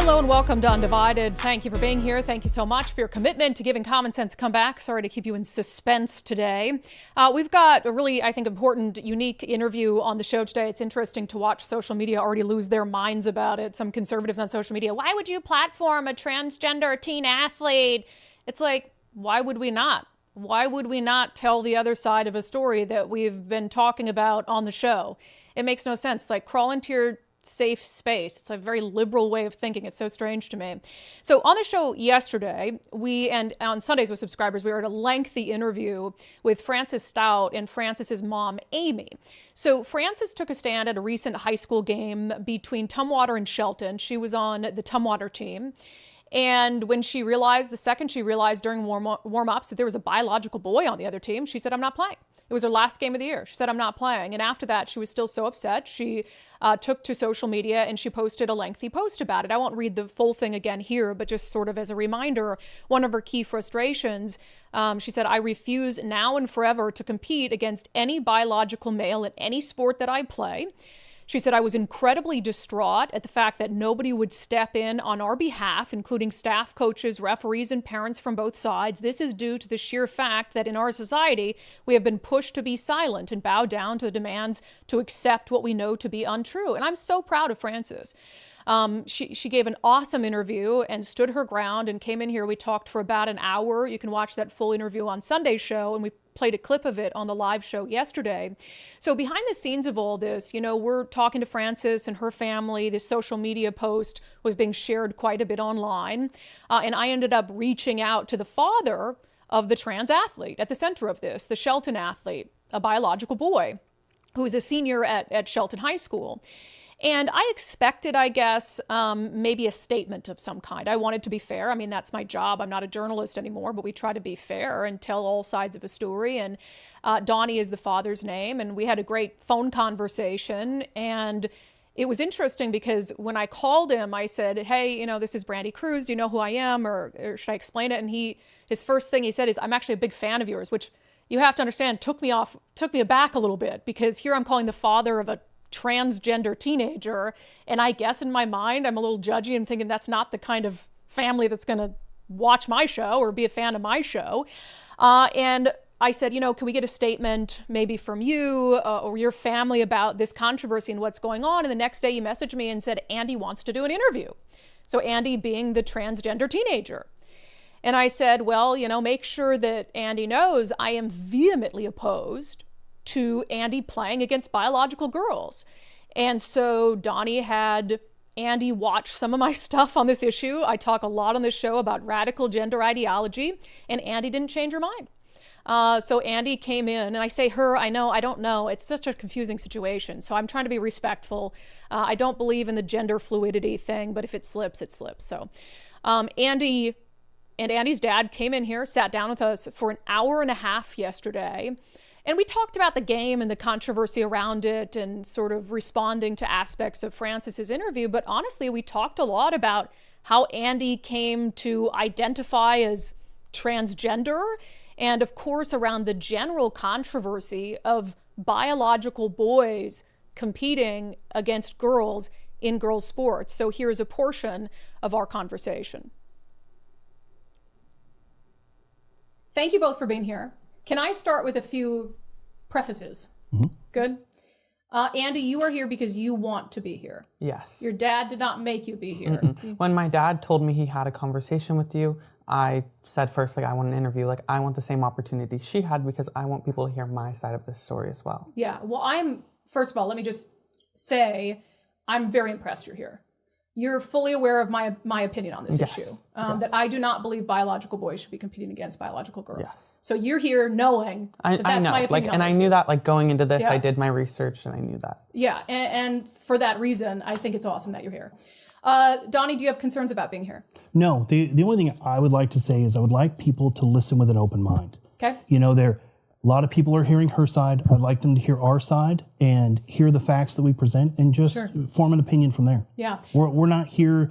Hello and welcome to Undivided. Thank you for being here. Thank you so much for your commitment to giving common sense a comeback. Sorry to keep you in suspense today. We've got a really, I think, important, unique interview on the show today. It's interesting to watch social media already lose their minds about it. Some conservatives on social media, why would you platform a transgender teen athlete? It's like, why would we not? Why would we not tell the other side of a story that we've been talking about on the show? It makes no sense. It's like, crawl into your safe space. It's a very liberal way of thinking. It's so strange to me. So on the show yesterday, and on Sundays with subscribers, we were at a lengthy interview with Frances Stout and Frances's mom, Amy. So Frances took a stand at a recent high school game between Tumwater and Shelton. She was on the Tumwater team. And when she realized, the second she realized during warm-ups that there was a biological boy on the other team, she said, I'm not playing. It was her last game of the year. She said, I'm not playing. And after that, she was still so upset. She took to social media and she posted a lengthy post about it. I won't read the full thing again here, but just sort of as a reminder, one of her key frustrations, she said, I refuse now and forever to compete against any biological male at any sport that I play. She said, I was incredibly distraught at the fact that nobody would step in on our behalf, including staff, coaches, referees, and parents from both sides. This is due to the sheer fact that in our society, we have been pushed to be silent and bow down to the demands to accept what we know to be untrue. And I'm so proud of Frances. She gave an awesome interview and stood her ground and came in here. We talked for about an hour. You can watch that full interview on Sunday's show, and we played a clip of it on the live show yesterday. So behind the scenes of all this, you know, we're talking to Frances and her family. This social media post was being shared quite a bit online. And I ended up reaching out to the father of the trans athlete at the center of this, the Shelton athlete, a biological boy who is a senior at Shelton High School. And I expected, I guess, maybe a statement of some kind. I wanted to be fair. I mean, that's my job. I'm not a journalist anymore, but we try to be fair and tell all sides of a story. And Donnie is the father's name. And we had a great phone conversation. And it was interesting because when I called him, I said, hey, you know, this is Brandi Kruse. Do you know who I am? Or should I explain it? And his first thing he said is, I'm actually a big fan of yours, which you have to understand took me aback a little bit, because here I'm calling the father of a transgender teenager, and I guess in my mind I'm a little judgy and thinking that's not the kind of family that's going to watch my show or be a fan of my show. And I said, you know, can we get a statement maybe from you or your family about this controversy and what's going on? And the next day you messaged me and said, Andi wants to do an interview. So Andi being the transgender teenager. And I said, well, you know, make sure that Andi knows I am vehemently opposed to Andi playing against biological girls. And so Donnie had Andi watch some of my stuff on this issue. I talk a lot on this show about radical gender ideology, and Andi didn't change her mind. So Andi came in, and I say her, I don't know. It's such a confusing situation. So I'm trying to be respectful. I don't believe in the gender fluidity thing, but if it slips, it slips. So Andi and Andi's dad came in here, sat down with us for an hour and a half yesterday. And we talked about the game and the controversy around it and sort of responding to aspects of Frances's interview. But honestly, we talked a lot about how Andi came to identify as transgender, and of course around the general controversy of biological boys competing against girls in girls' sports. So here's a portion of our conversation. Thank you both for being here. Can I start with a few prefaces? Mm-hmm. Good. Andi, you are here because you want to be here. Yes. Your dad did not make you be here. When my dad told me he had a conversation with you, I said first, like, I want an interview. Like, I want the same opportunity she had because I want people to hear my side of this story as well. Yeah. Well, first of all, let me just say, I'm very impressed you're here. You're fully aware of my opinion on this issue, that I do not believe biological boys should be competing against biological girls. Yes. So you're here knowing that that's my opinion on this. And I knew that, like, going into this, I did my research and I knew that. Yeah, and for that reason, I think it's awesome that you're here. Donnie, do you have concerns about being here? No, the only thing I would like to say is I would like people to listen with an open mind. Okay. You know, a lot of people are hearing her side. I'd like them to hear our side and hear the facts that we present and just form an opinion from there. Yeah. We're not here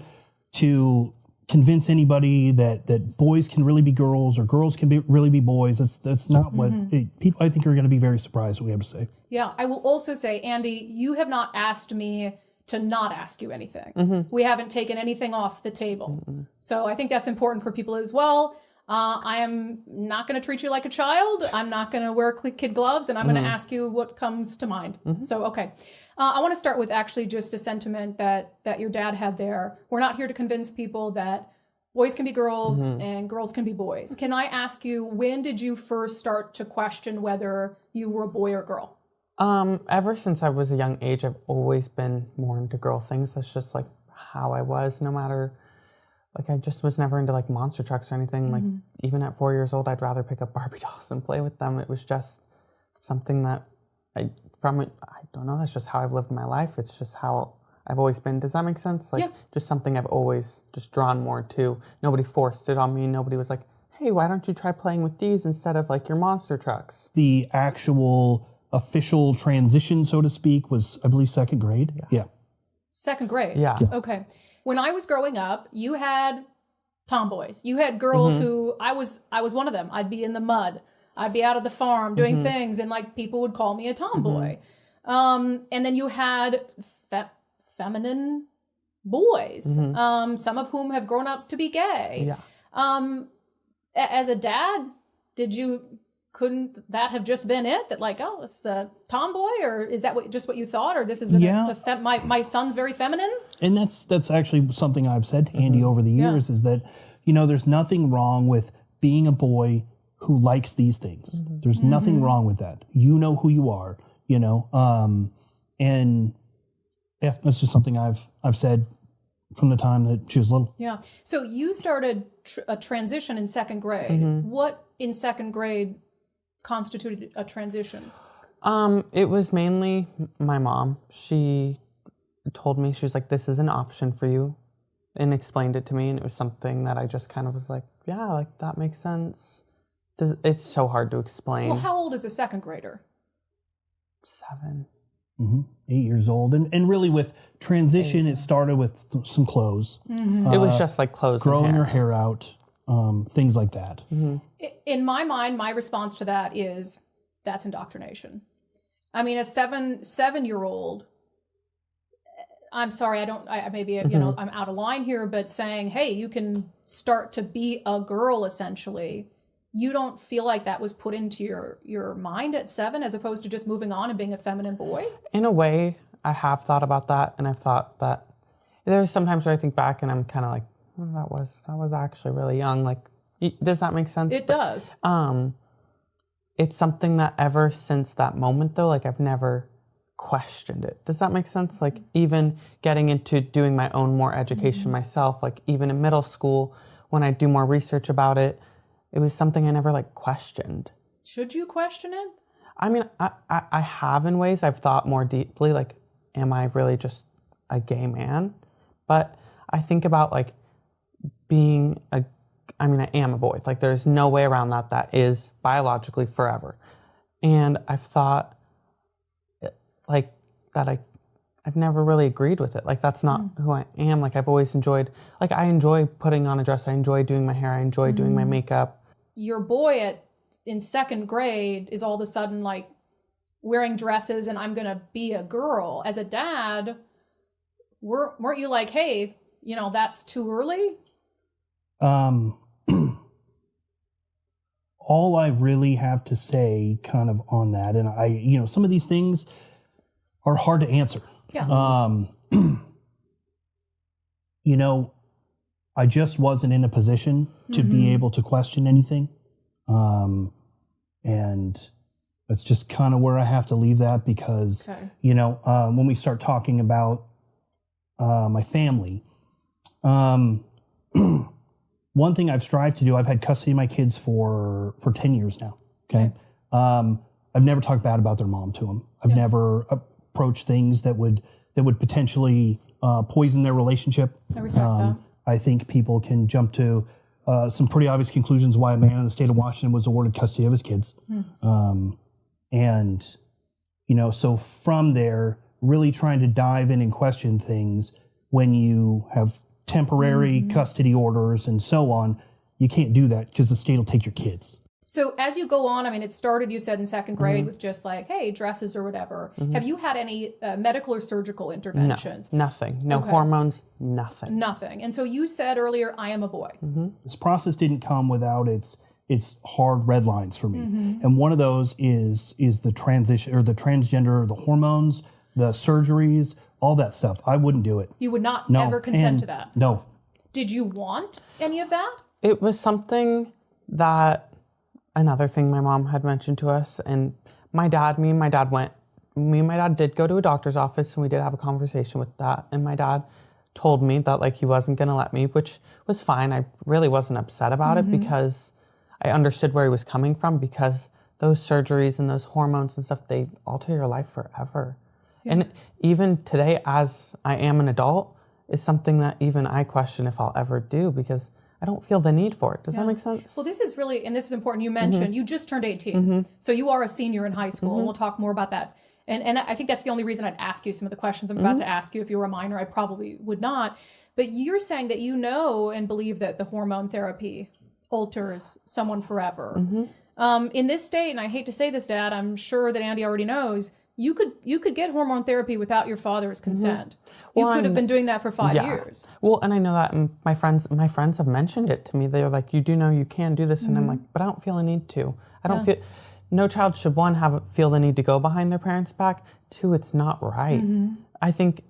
to convince anybody that boys can really be girls or girls can really be boys. That's not what people, I think, are going to be very surprised what we have to say. Yeah. I will also say, Andi, you have not asked me to not ask you anything. We haven't taken anything off the table. So I think that's important for people as well. I am not going to treat you like a child. I'm not going to wear kid gloves, and I'm going to ask you what comes to mind. So, okay. I want to start with actually just a sentiment that your dad had there. We're not here to convince people that boys can be girls and girls can be boys. Can I ask you, when did you first start to question whether you were a boy or girl? Ever since I was a young age, I've always been more into girl things. That's just like how I was, no matter, like I just was never into like monster trucks or anything. Like even at 4 years old, I'd rather pick up Barbie dolls and play with them. It was just something that I don't know, that's just how I've lived my life. It's just how I've always been. Does that make sense? Like just something I've always just drawn more to. Nobody forced it on me. Nobody was like, hey, why don't you try playing with these instead of like your monster trucks? The actual official transition, so to speak, was, I believe, second grade. Yeah. Second grade? Yeah. Okay. When I was growing up, you had tomboys. You had girls who, I was one of them. I'd be in the mud. I'd be out at the farm doing things, and like people would call me a tomboy. And then you had feminine boys, some of whom have grown up to be gay. Yeah. As a dad, couldn't that have just been it? That like, oh, it's a tomboy, or is that just what you thought, or this is my son's very feminine? And that's actually something I've said to Andi over the years is that, there's nothing wrong with being a boy who likes these things. There's nothing wrong with that. You know who you are, and yeah, that's just something I've said from the time that she was little. Yeah. So you started a transition in second grade. What in second grade constituted a transition? It was mainly my mom. She told me, she was like, this is an option for you, and explained it to me, and it was something that I just kind of was like, yeah, like that makes sense. It's so hard to explain. Well, how old is a second grader? 7. 8 years old. And really with transition, it started with some clothes. It was just like clothes, growing her hair out, things like that. In my mind, my response to that is that's indoctrination. I mean, a 7-year-old, I'm sorry, I maybe, I'm out of line here, but saying, hey, you can start to be a girl essentially. You don't feel like that was put into your mind at 7 as opposed to just moving on and being a feminine boy? In a way, I have thought about that, and I've thought that there's sometimes where I think back and I'm kind of like, oh, that was actually really young. Like, does that make sense? It does. It's something that ever since that moment though, like I've never questioned it. Does that make sense? Like even getting into doing my own more education myself, like even in middle school, when I do more research about it, it was something I never like questioned. Should you question it? I mean, I have in ways. I've thought more deeply, like, am I really just a gay man? But I think about like being I am a boy. Like there's no way around that. That is biologically forever. And I've thought like that I've never really agreed with it. Like that's not who I am. Like I've always enjoyed, like I enjoy putting on a dress. I enjoy doing my hair. I enjoy doing my makeup. Your boy in second grade is all of a sudden like wearing dresses and I'm going to be a girl. As a dad, weren't you like, hey, that's too early? All I really have to say kind of on that, and some of these things are hard to answer. Yeah. I just wasn't in a position to be able to question anything. And that's just kind of where I have to leave that because, when we start talking about my family, one thing I've strived to do, I've had custody of my kids for 10 years now, okay? I've never talked bad about their mom to them. I've never approached things that would potentially poison their relationship. I respect that. I think people can jump to some pretty obvious conclusions why a man in the state of Washington was awarded custody of his kids. So from there, really trying to dive in and question things when you have temporary custody orders and so on, you can't do that because the state will take your kids. So as you go on, I mean, it started, you said, in second grade with just like, hey, dresses or whatever. Have you had any medical or surgical interventions? No, nothing. No hormones, nothing. Nothing. And so you said earlier, I am a boy. This process didn't come without its hard red lines for me. And one of those is the transition or the transgender, the hormones, the surgeries, all that stuff. I wouldn't do it. You would not ever consent to that? No. Did you want any of that? It was something that, another thing my mom had mentioned to us, and me and my dad did go to a doctor's office, and we did have a conversation with that, and my dad told me that like he wasn't going to let me, which was fine. I really wasn't upset about it because I understood where he was coming from, because those surgeries and those hormones and stuff, they alter your life forever. Yeah. And even today, as I am an adult, is something that even I question if I'll ever do, because I don't feel the need for it. Does that make sense? Well, this is really, and this is important. You mentioned you just turned 18. So you are a senior in high school. And we'll talk more about that. And I think that's the only reason I'd ask you some of the questions I'm about to ask you. If you were a minor, I probably would not. But you're saying that you know and believe that the hormone therapy alters someone forever. In this state, and I hate to say this, Dad, I'm sure that Andi already knows, you could get hormone therapy without your father's consent. You could have been doing that for 5 years. Well, and I know that, and my friends have mentioned it to me. They're like, you do know you can do this, and I'm like, but I don't feel a need to. I don't feel. No child should, one, feel the need to go behind their parents' back. Two, it's not right. I think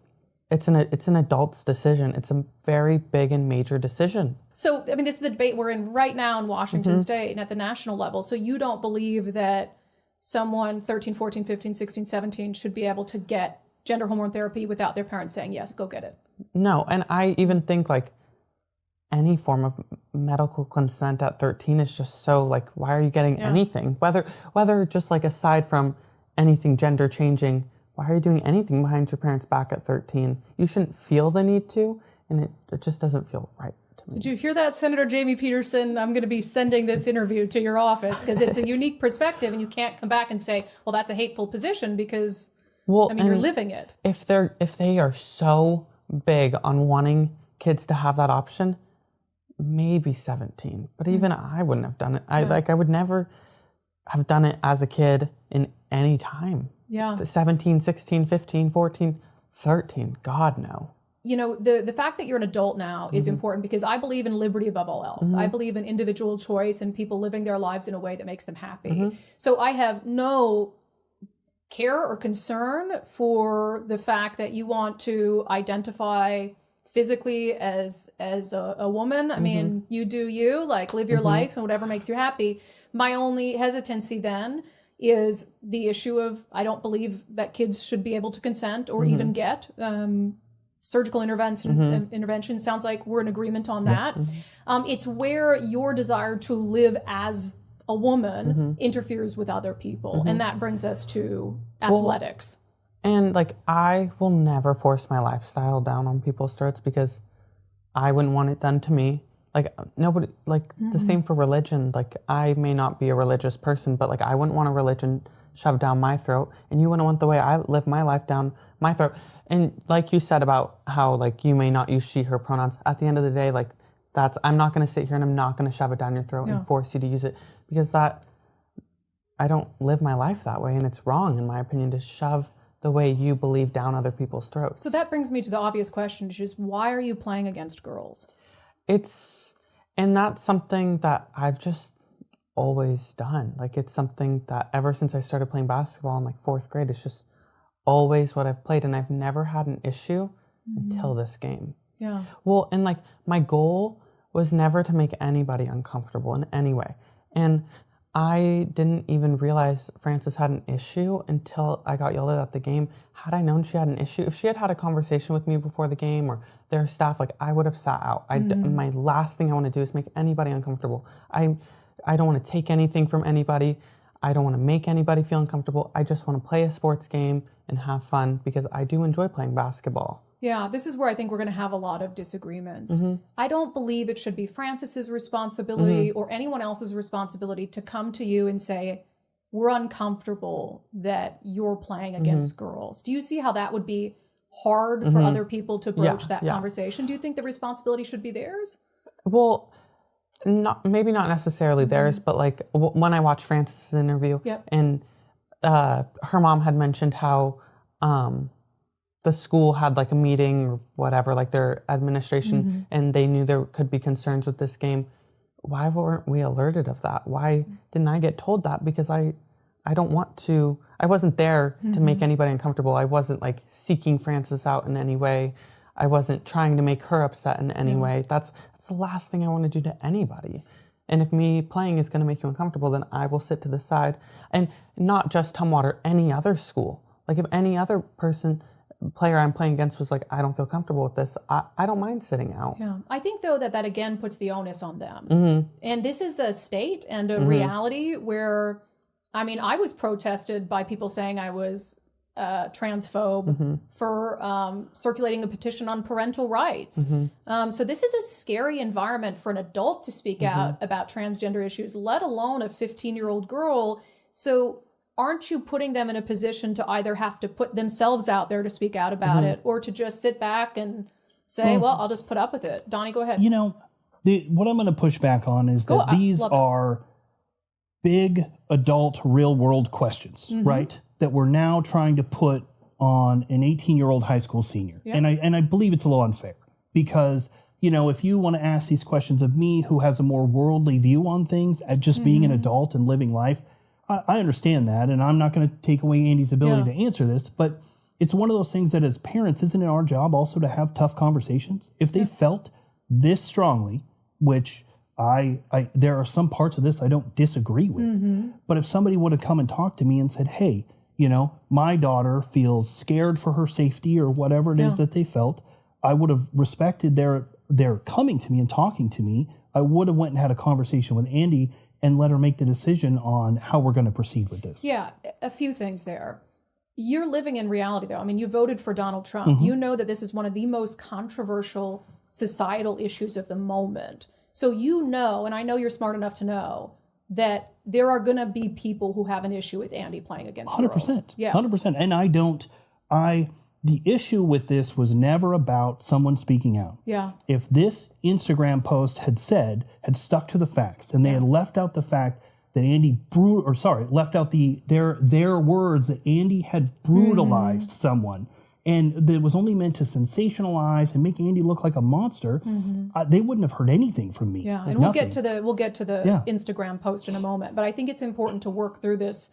it's an adult's decision. It's a very big and major decision. So, I mean, this is a debate we're in right now in Washington State and at the national level. So you don't believe that someone 13, 14, 15, 16, 17 should be able to get gender hormone therapy without their parents saying, yes, go get it? No, and I even think like any form of medical consent at 13 is just so like, why are you getting anything? Whether just like aside from anything gender changing, why are you doing anything behind your parents' back at 13? You shouldn't feel the need to, and it just doesn't feel right to me. Did you hear that, Senator Jamie Peterson? I'm going to be sending this interview to your office because it's a unique perspective, and you can't come back and say, well, that's a hateful position, because I mean, you're living it. If they are so big on wanting kids to have that option, maybe 17. But even I wouldn't have done it. I would never have done it as a kid in any time. Yeah. 17, 16, 15, 14, 13. God, no. You know, the fact that you're an adult now is important, because I believe in liberty above all else. I believe in individual choice and people living their lives in a way that makes them happy. So I have no care or concern for the fact that you want to identify physically as a woman. I mean, you do you, like, live your life and whatever makes you happy. My only hesitancy then is the issue of, I don't believe that kids should be able to consent or even get surgical intervention. Sounds like we're in agreement on that. It's where your desire to live as a woman interferes with other people. And that brings us to athletics. And like, I will never force my lifestyle down on people's throats, because I wouldn't want it done to me. Like, nobody, like the same for religion. Like, I may not be a religious person, but like, I wouldn't want a religion shoved down my throat, and you wouldn't want the way I live my life down my throat. And like you said about how like you may not use she, her pronouns, at the end of the day, like, I'm not going to sit here and I'm not going to shove it down your throat and force you to use it, because I don't live my life that way, and it's wrong, in my opinion, to shove the way you believe down other people's throats. So that brings me to the obvious question, which is, why are you playing against girls? And that's something that I've just always done. Like, it's something that ever since I started playing basketball in like 4th grade, it's just always what I've played, and I've never had an issue until this game. Yeah. Well, and like, my goal was never to make anybody uncomfortable in any way. And I didn't even realize Frances had an issue until I got yelled at the game. Had I known she had an issue, if she had had a conversation with me before the game or their staff, like, I would have sat out. My last thing I want to do is make anybody uncomfortable. I don't want to take anything from anybody. I don't want to make anybody feel uncomfortable. I just want to play a sports game and have fun, because I do enjoy playing basketball. Yeah, this is where I think we're going to have a lot of disagreements. I don't believe it should be Frances's responsibility or anyone else's responsibility to come to you and say, we're uncomfortable that you're playing against girls. Do you see how that would be hard for other people to broach that conversation? Do you think the responsibility should be theirs? Well, maybe not necessarily theirs, but like when I watched Frances' interview, Yep. and her mom had mentioned how the school had like a meeting or whatever, like their administration, and they knew there could be concerns with this game. Why weren't we alerted of that? Why didn't I get told that? Because I don't want to, I wasn't there to make anybody uncomfortable. I wasn't like seeking Frances out in any way. I wasn't trying to make her upset in any way. That's the last thing I want to do to anybody. And if me playing is going to make you uncomfortable, then I will sit to the side. And not just Tumwater, any other school. Like if any other player I'm playing against was like, I don't feel comfortable with this, I don't mind sitting out. Yeah. I think, though, that again puts the onus on them. And this is a state and a reality where, I mean, I was protested by people saying I was transphobe for circulating a petition on parental rights. So this is a scary environment for an adult to speak out about transgender issues, let alone a 15-year-old girl. So aren't you putting them in a position to either have to put themselves out there to speak out about it, or to just sit back and say, well, I'll just put up with it? Donnie, go ahead. You know, what I'm going to push back on is that these are big adult real world questions, right? That we're now trying to put on an 18-year-old high school senior. And I believe it's a little unfair because, you know, if you want to ask these questions of me who has a more worldly view on things at just being an adult and living life, I understand that, and I'm not going to take away Andi's ability to answer this, but it's one of those things that as parents, isn't it our job also to have tough conversations? If they felt this strongly, which there are some parts of this I don't disagree with, but if somebody would have come and talked to me and said, hey, you know, my daughter feels scared for her safety or whatever it is that they felt, I would have respected their coming to me and talking to me. I would have went and had a conversation with Andi and let her make the decision on how we're going to proceed with this. Yeah, a few things there. You're living in reality, though. I mean, you voted for Donald Trump. You know that this is one of the most controversial societal issues of the moment. So you know, and I know you're smart enough to know, that there are going to be people who have an issue with Andi playing against 100%. girls. Yeah. 100%. And the issue with this was never about someone speaking out. Yeah. If this Instagram post had stuck to the facts, and they had left out the fact that left out their words that Andi had brutalized someone, and that was only meant to sensationalize and make Andi look like a monster, they wouldn't have heard anything from me. Yeah, and we'll get to the Instagram post in a moment, but I think it's important to work through this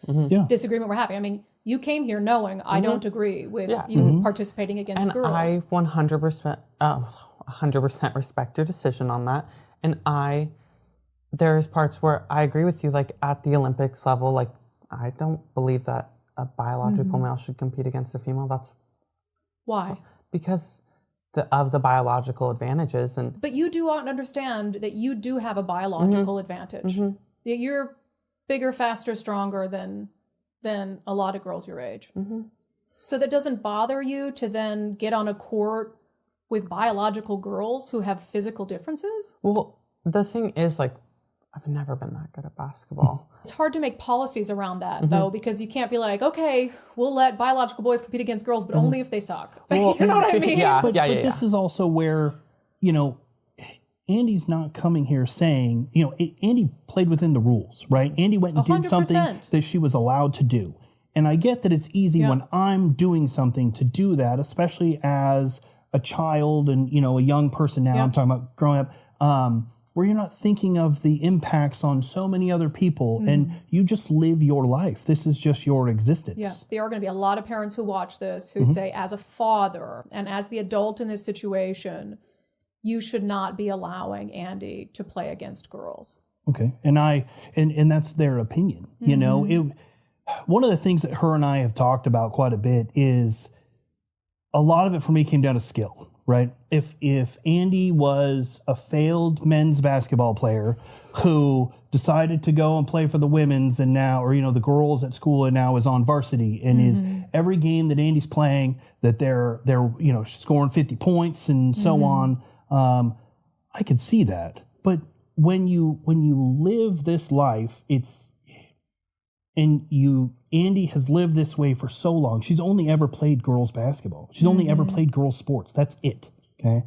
disagreement we're having. I mean, you came here knowing I don't agree with you participating against girls. I 100% respect your decision on that. And there's parts where I agree with you, like at the Olympics level, like I don't believe that a biological male should compete against a female. That's why? Because of the biological advantages. But you do understand that you do have a biological advantage. You're bigger, faster, stronger than a lot of girls your age. So that doesn't bother you to then get on a court with biological girls who have physical differences? Well, the thing is, like, I've never been that good at basketball. It's hard to make policies around that, though, because you can't be like, okay, we'll let biological boys compete against girls, but only if they suck. Well, you know what I mean? But this is also where, you know, Andi's not coming here saying, you know, Andi played within the rules, right? Andi went and did 100%. something that she was allowed to do. And I get that it's easy when I'm doing something to do that, especially as a child and, you know, a young person now, I'm talking about growing up, where you're not thinking of the impacts on so many other people and you just live your life. This is just your existence. Yeah, there are going to be a lot of parents who watch this who say, as a father and as the adult in this situation, you should not be allowing Andi to play against girls. Okay, and that's their opinion. You know, one of the things that her and I have talked about quite a bit is a lot of it for me came down to skill. Right? If Andi was a failed men's basketball player who decided to go and play for the women's and now, or, you know, the girls at school and now is on varsity and is every game that Andi's playing that they're, you know, scoring 50 points and so on. I could see that. But when you live this life, Andi has lived this way for so long. She's only ever played girls basketball. She's only ever played girls sports. That's it. Okay.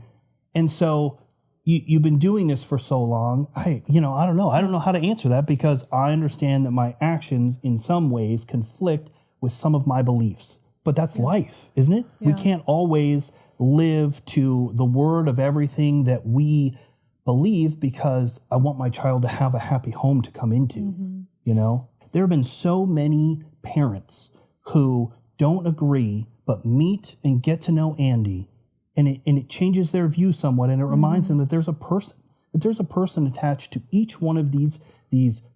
And so you've been doing this for so long. I don't know. I don't know how to answer that because I understand that my actions in some ways conflict with some of my beliefs. But that's life, isn't it? Yeah. We can't always live to the word of everything that we believe because I want my child to have a happy home to come into, you know? There have been so many parents who don't agree but meet and get to know Andi, and it changes their view somewhat, and it reminds them that there's a person attached to each one of these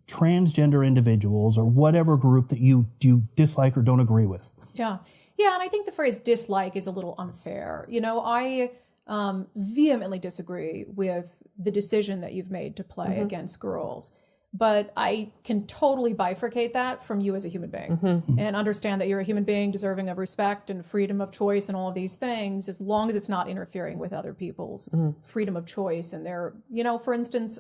transgender individuals or whatever group that you dislike or don't agree with. Yeah. Yeah, and I think the phrase dislike is a little unfair. You know, I vehemently disagree with the decision that you've made to play against girls. But I can totally bifurcate that from you as a human being and understand that you're a human being deserving of respect and freedom of choice and all of these things, as long as it's not interfering with other people's freedom of choice and their, you know, for instance,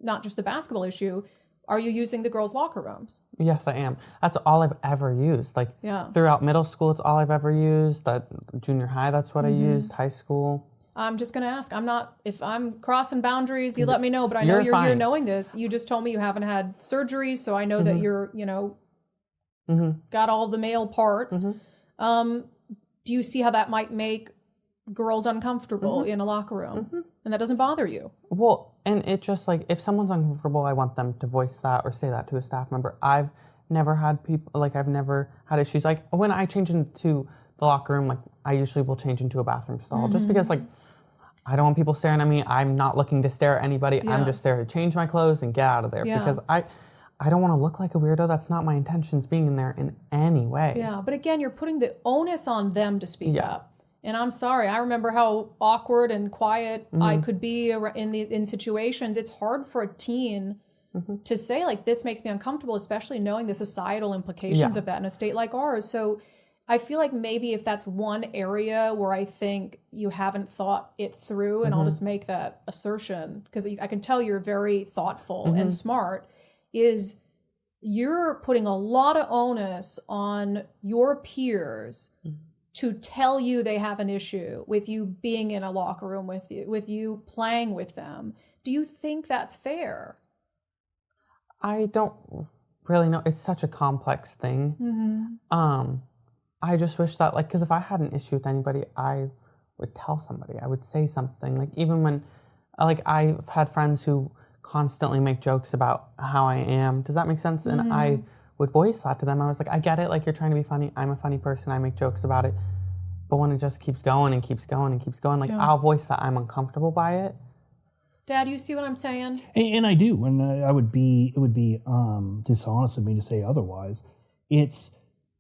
not just the basketball issue, are you using the girls' locker rooms? Yes, I am. That's all I've ever used. Like throughout middle school, it's all I've ever used. That junior high, that's what I used. High school. I'm just going to ask. I'm not, if I'm crossing boundaries, you let me know, but I know you're here knowing this. You just told me you haven't had surgery, so I know that you're, you know, got all the male parts. Do you see how that might make girls uncomfortable in a locker room? And that doesn't bother you? Well, and it just like, if someone's uncomfortable, I want them to voice that or say that to a staff member. I've never had people, like I've never had issues. Like when I change into the locker room, like I usually will change into a bathroom stall just because like I don't want people staring at me. I'm not looking to stare at anybody. I'm just there to change my clothes and get out of there because I don't want to look like a weirdo. That's not my intentions being in there in any way. Yeah, but again, you're putting the onus on them to speak up. And I'm sorry, I remember how awkward and quiet I could be in situations. It's hard for a teen to say, like, this makes me uncomfortable, especially knowing the societal implications of that in a state like ours. So I feel like maybe if that's one area where I think you haven't thought it through, and I'll just make that assertion, because I can tell you're very thoughtful and smart, is you're putting a lot of onus on your peers to tell you they have an issue with you being in a locker room with you playing with them. Do you think that's fair? I don't really know. It's such a complex thing. I just wish that, like, because if I had an issue with anybody, I would tell somebody. I would say something. Like, even when, like, I've had friends who constantly make jokes about how I am. Does that make sense? And I would voice that to them. I was like, I get it. Like, you're trying to be funny. I'm a funny person. I make jokes about it. But when it just keeps going and keeps going and keeps going, like, I'll voice that I'm uncomfortable by it. Dad, you see what I'm saying? And I do. And it would be dishonest of me to say otherwise. It's,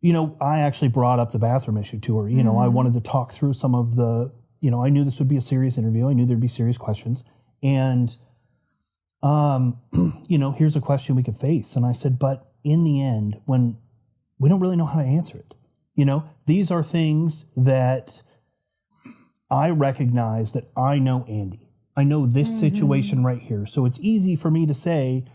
you know, I actually brought up the bathroom issue to her. You know, I wanted to talk through some of the, you know, I knew this would be a serious interview. I knew there'd be serious questions. And, you know, here's a question we could face. And I said, but in the end, when we don't really know how to answer it, you know, these are things that I recognize that I know Andi. I know this situation right here. So it's easy for me to say,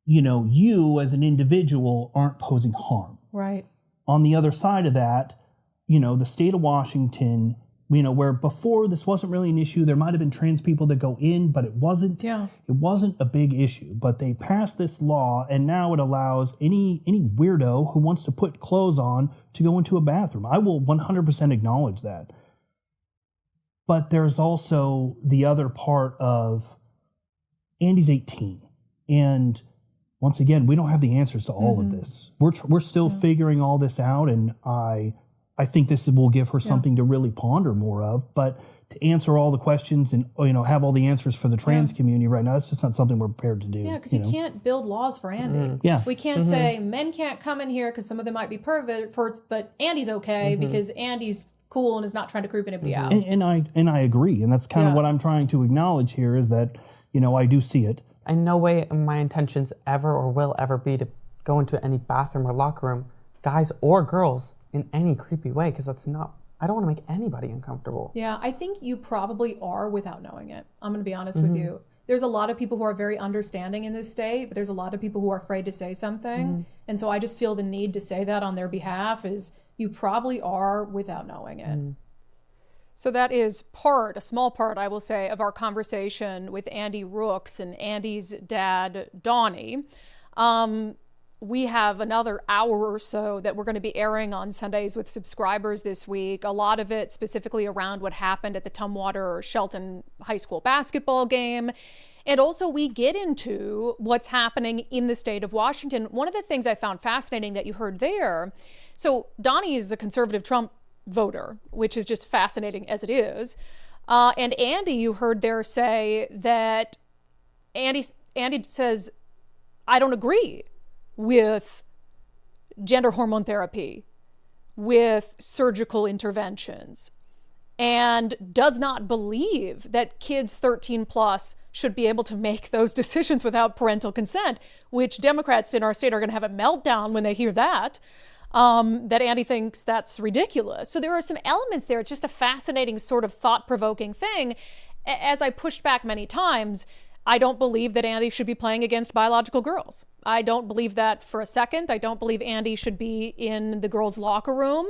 you know, you as an individual aren't posing harm. Right. On the other side of that, you know, the state of Washington, you know, where before this wasn't really an issue, there might have been trans people that go in, but it wasn't. Yeah. It wasn't a big issue. But they passed this law, and now it allows any weirdo who wants to put clothes on to go into a bathroom. I will 100% acknowledge that. But there's also the other part of Andi's 18, and once again, we don't have the answers to all of this. We're still figuring all this out, and I think this will give her something to really ponder more of. But to answer all the questions and, you know, have all the answers for the trans community right now, it's just not something we're prepared to do. Yeah, because you can't build laws for Andi. Yeah, we can't say men can't come in here because some of them might be perverts, but Andi's okay because Andi's cool and is not trying to creep anybody out. And I agree, and that's kind of what I'm trying to acknowledge here is that, you know, I do see it. In no way my intentions ever or will ever be to go into any bathroom or locker room, guys or girls, in any creepy way, because that's not, I don't want to make anybody uncomfortable. Yeah, I think you probably are without knowing it. I'm going to be honest with you. There's a lot of people who are very understanding in this state, but there's a lot of people who are afraid to say something. And so I just feel the need to say that on their behalf is you probably are without knowing it. So that is a small part, I will say, of our conversation with Andi Rooks and Andi's dad, Donnie. We have another hour or so that we're going to be airing on Sundays with subscribers this week. A lot of it specifically around what happened at the Tumwater-Shelton High School basketball game. And also we get into what's happening in the state of Washington. One of the things I found fascinating that you heard there, so Donnie is a conservative Trump voter, which is just fascinating as it is. And Andi, you heard there say that Andi says, I don't agree with gender hormone therapy, with surgical interventions, and does not believe that kids 13 plus should be able to make those decisions without parental consent, which Democrats in our state are going to have a meltdown when they hear that. That Andi thinks that's ridiculous. So there are some elements there. It's just a fascinating sort of thought-provoking thing. As I pushed back many times, I don't believe that Andi should be playing against biological girls. I don't believe that for a second. I don't believe Andi should be in the girls' locker room.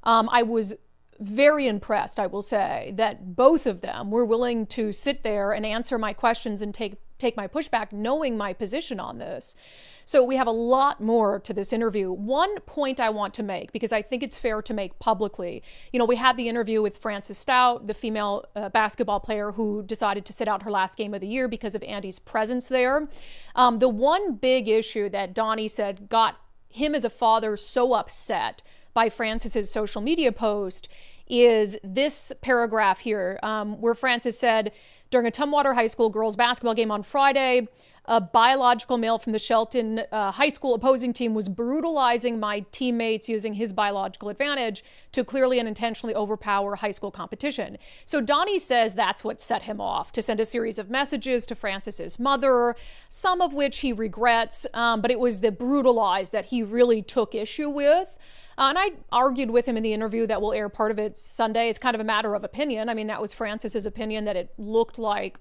I was very impressed, I will say, that both of them were willing to sit there and answer my questions and take my pushback, knowing my position on this. So we have a lot more to this interview. One point I want to make, because I think it's fair to make publicly, we had the interview with Frances Stout, the female basketball player who decided to sit out her last game of the year because of Andi's presence there. The one big issue that Donnie said got him as a father so upset by Frances's social media post is this paragraph here, where Frances said, during a Tumwater High School girls basketball game on Friday, a biological male from the Shelton High School opposing team was brutalizing my teammates using his biological advantage to clearly and intentionally overpower high school competition. So Donnie says that's what set him off, to send a series of messages to Frances's mother, some of which he regrets, but it was the brutalized that he really took issue with. And I argued with him in the interview that we'll air part of it Sunday. It's kind of a matter of opinion. I mean, that was Frances's opinion, that it looked like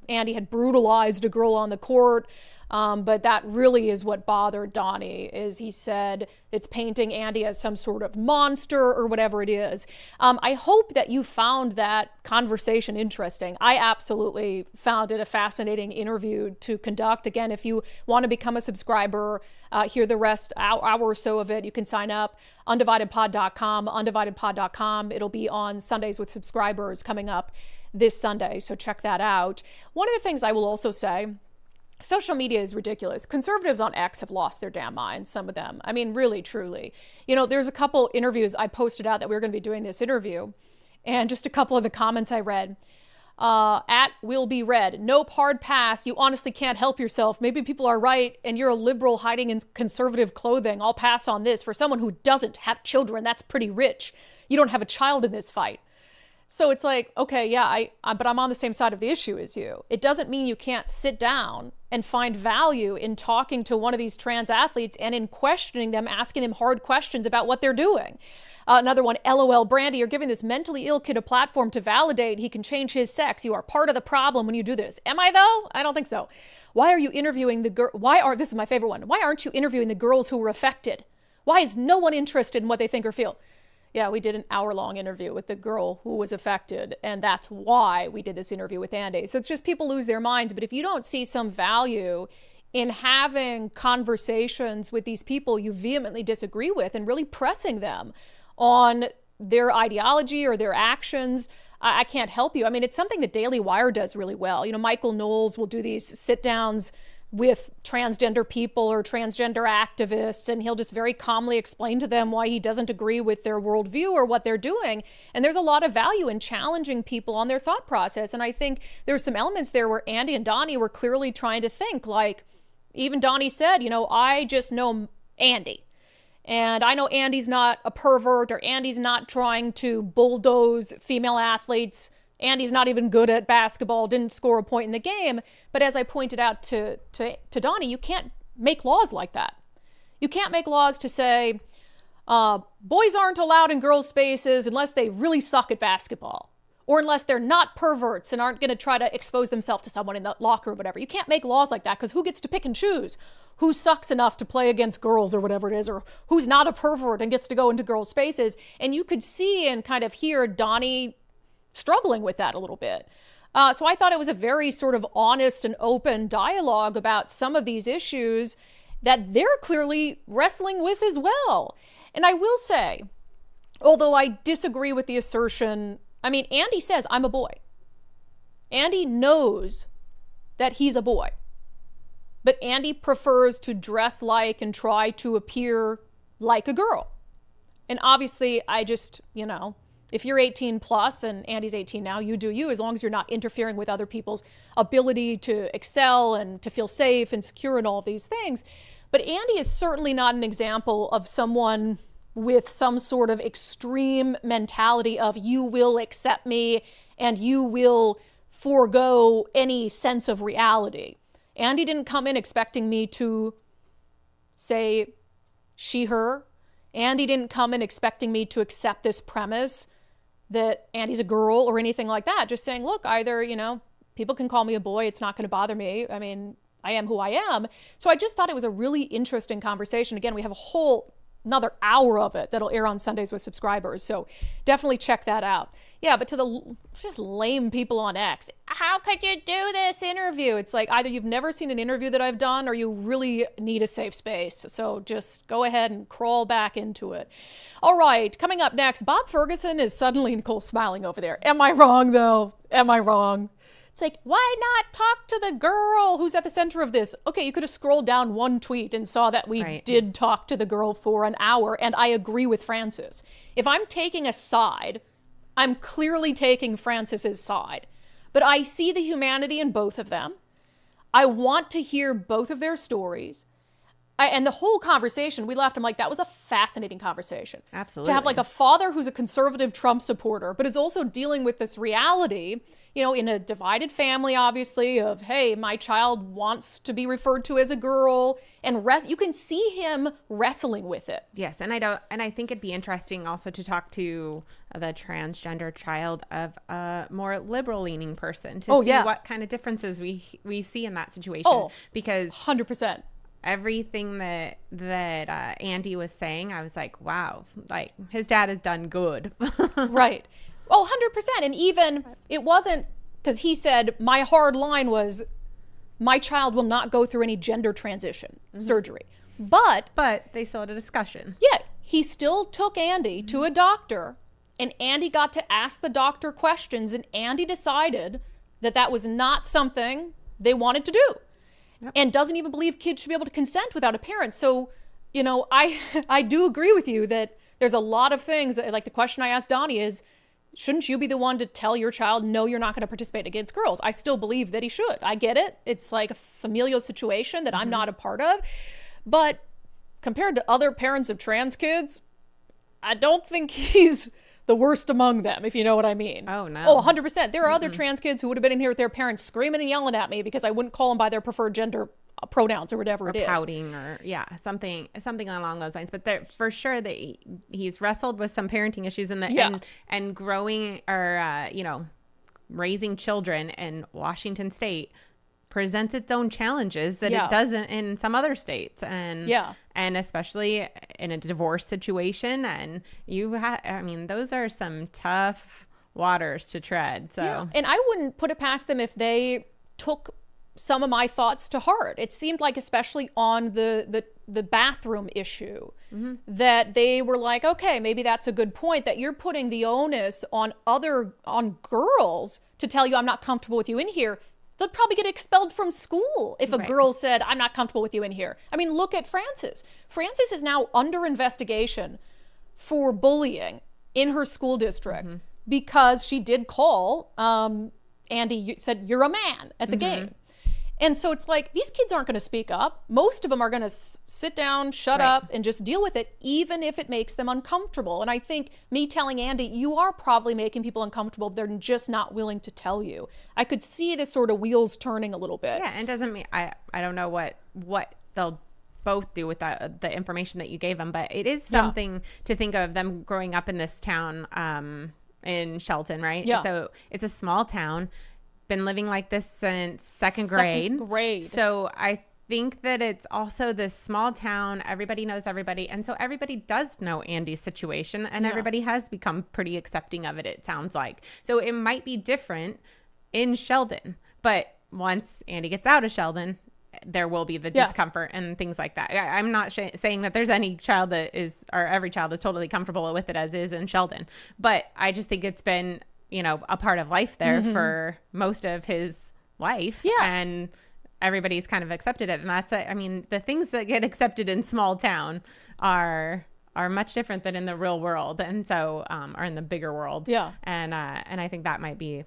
Andi had brutalized a girl on the court. But that really is what bothered Donnie, is he said it's painting Andi as some sort of monster or whatever it is. I hope that you found that conversation interesting. I absolutely found it a fascinating interview to conduct. Again, if you want to become a subscriber, hear the rest hour or so of it, you can sign up, undividedpod.com, undividedpod.com. It'll be on Sundays with subscribers coming up this Sunday, so check that out. One of the things I will also say, social media is ridiculous. Conservatives on X have lost their damn minds, some of them. I mean, really, truly. There's a couple interviews I posted out that we were going to be doing this interview, and just a couple of the comments I read. At will be read. Nope, hard pass. You honestly can't help yourself. Maybe people are right and you're a liberal hiding in conservative clothing. I'll pass on this. For someone who doesn't have children, that's pretty rich. You don't have a child in this fight. So it's like, okay, yeah, but I'm on the same side of the issue as you. It doesn't mean you can't sit down and find value in talking to one of these trans athletes and in questioning them, asking them hard questions about what they're doing. Another one, LOL, Brandi, you're giving this mentally ill kid a platform to validate he can change his sex. You are part of the problem when you do this. Am I though? I don't think so. Why are you interviewing this is my favorite one. Why aren't you interviewing the girls who were affected? Why is no one interested in what they think or feel? Yeah, we did an hour-long interview with the girl who was affected, and that's why we did this interview with Andi. So it's just people lose their minds, but if you don't see some value in having conversations with these people you vehemently disagree with and really pressing them on their ideology or their actions, I can't help you. I mean, it's something that Daily Wire does really well. Michael Knowles will do these sit-downs with transgender people or transgender activists, and he'll just very calmly explain to them why he doesn't agree with their worldview or what they're doing. And there's a lot of value in challenging people on their thought process. And I think there's some elements there where Andi and Donnie were clearly trying to think, like, even Donnie said, I just know Andi. And I know Andi's not a pervert, or Andi's not trying to bulldoze female athletes. Andi's not even good at basketball, didn't score a point in the game. But as I pointed out to Donnie, you can't make laws like that. You can't make laws to say, boys aren't allowed in girls' spaces unless they really suck at basketball, or unless they're not perverts and aren't going to try to expose themselves to someone in the locker or whatever. You can't make laws like that, because who gets to pick and choose who sucks enough to play against girls or whatever it is, or who's not a pervert and gets to go into girls' spaces? And you could see and kind of hear Donnie struggling with that a little bit. So I thought it was a very sort of honest and open dialogue about some of these issues that they're clearly wrestling with as well. And I will say, although I disagree with the assertion, I mean, Andi says, I'm a boy. Andi knows that he's a boy. But Andi prefers to dress like and try to appear like a girl. And obviously, I just, if you're 18 plus and Andi's 18 now, you do you, as long as you're not interfering with other people's ability to excel and to feel safe and secure and all of these things. But Andi is certainly not an example of someone with some sort of extreme mentality of you will accept me and you will forego any sense of reality. Andi didn't come in expecting me to say she, her. Andi didn't come in expecting me to accept this premise that Andi's a girl or anything like that. Just saying, look, either, people can call me a boy. It's not going to bother me. I mean, I am who I am. So I just thought it was a really interesting conversation. Again, we have another hour of it that'll air on Sundays with subscribers. So definitely check that out. Yeah, but to the just lame people on X, how could you do this interview? It's like either you've never seen an interview that I've done or you really need a safe space. So just go ahead and crawl back into it. All right, coming up next, Bob Ferguson is suddenly, Nicole's smiling over there. Am I wrong, though? Am I wrong? It's like, why not talk to the girl who's at the center of this? Okay, you could have scrolled down one tweet and saw that we did talk to the girl for an hour, and I agree with Frances. If I'm taking a side, I'm clearly taking Frances's side. But I see the humanity in both of them. I want to hear both of their stories. And the whole conversation, we left, I'm like, that was a fascinating conversation. Absolutely. To have like a father who's a conservative Trump supporter, but is also dealing with this reality, in a divided family, obviously, of, hey, my child wants to be referred to as a girl, and you can see him wrestling with it. Yes, and I think it'd be interesting also to talk to the transgender child of a more liberal-leaning person to see what kind of differences we see in that situation. Because 100%. Everything that Andi was saying, I was like, wow, like his dad has done good. Right. 100%. And even it wasn't because he said my hard line was my child will not go through any gender transition surgery. But they still had a discussion. Yeah. He still took Andi to a doctor, and Andi got to ask the doctor questions, and Andi decided that was not something they wanted to do. Yep. And doesn't even believe kids should be able to consent without a parent. So, I do agree with you that there's a lot of things, like the question I asked Donnie is, shouldn't you be the one to tell your child, no, you're not going to participate against girls? I still believe that he should. I get it. It's like a familial situation that I'm not a part of. But compared to other parents of trans kids, I don't think he's the worst among them, if you know what I mean. Oh, no. 100%. There are other trans kids who would have been in here with their parents screaming and yelling at me because I wouldn't call them by their preferred gender pronouns or whatever it is. Pouting or something along those lines. But for sure that he's wrestled with some parenting issues and growing or raising children in Washington State presents its own challenges that it doesn't in some other states, and especially in a divorce situation. And those are some tough waters to tread. So and I wouldn't put it past them if they took some of my thoughts to heart. It seemed like, especially on the bathroom issue, that they were like, okay, maybe that's a good point, that you're putting the onus on girls to tell you I'm not comfortable with you in here. They'll probably get expelled from school if a girl said, I'm not comfortable with you in here. I mean, look at Frances. Frances is now under investigation for bullying in her school district because she did call Andi, said, you're a man at the game. And so it's like, these kids aren't going to speak up. Most of them are going to sit down, shut up, and just deal with it, even if it makes them uncomfortable. And I think me telling Andi, you are probably making people uncomfortable, they're just not willing to tell you. I could see the sort of wheels turning a little bit. Yeah, and doesn't mean, I don't know what they'll both do with the information that you gave them, but it is something to think of them growing up in this town in Shelton, right? Yeah. So it's a small town. Been living like this since second grade. Second grade. So think that it's also this small town. Everybody knows everybody. And so everybody does know Andi's situation, and everybody has become pretty accepting of it, it sounds like. So it might be different in Sheldon, but once Andi gets out of Sheldon, there will be the discomfort and things like that. I'm not saying that there's any child that is, or every child is totally comfortable with it as is in Sheldon, but I just think it's been, you know, a part of life there for most of his life. Yeah. And everybody's kind of accepted it. And that's, I mean, the things that get accepted in small town are much different than in the real world. And so, or in the bigger world. Yeah. And I think that might be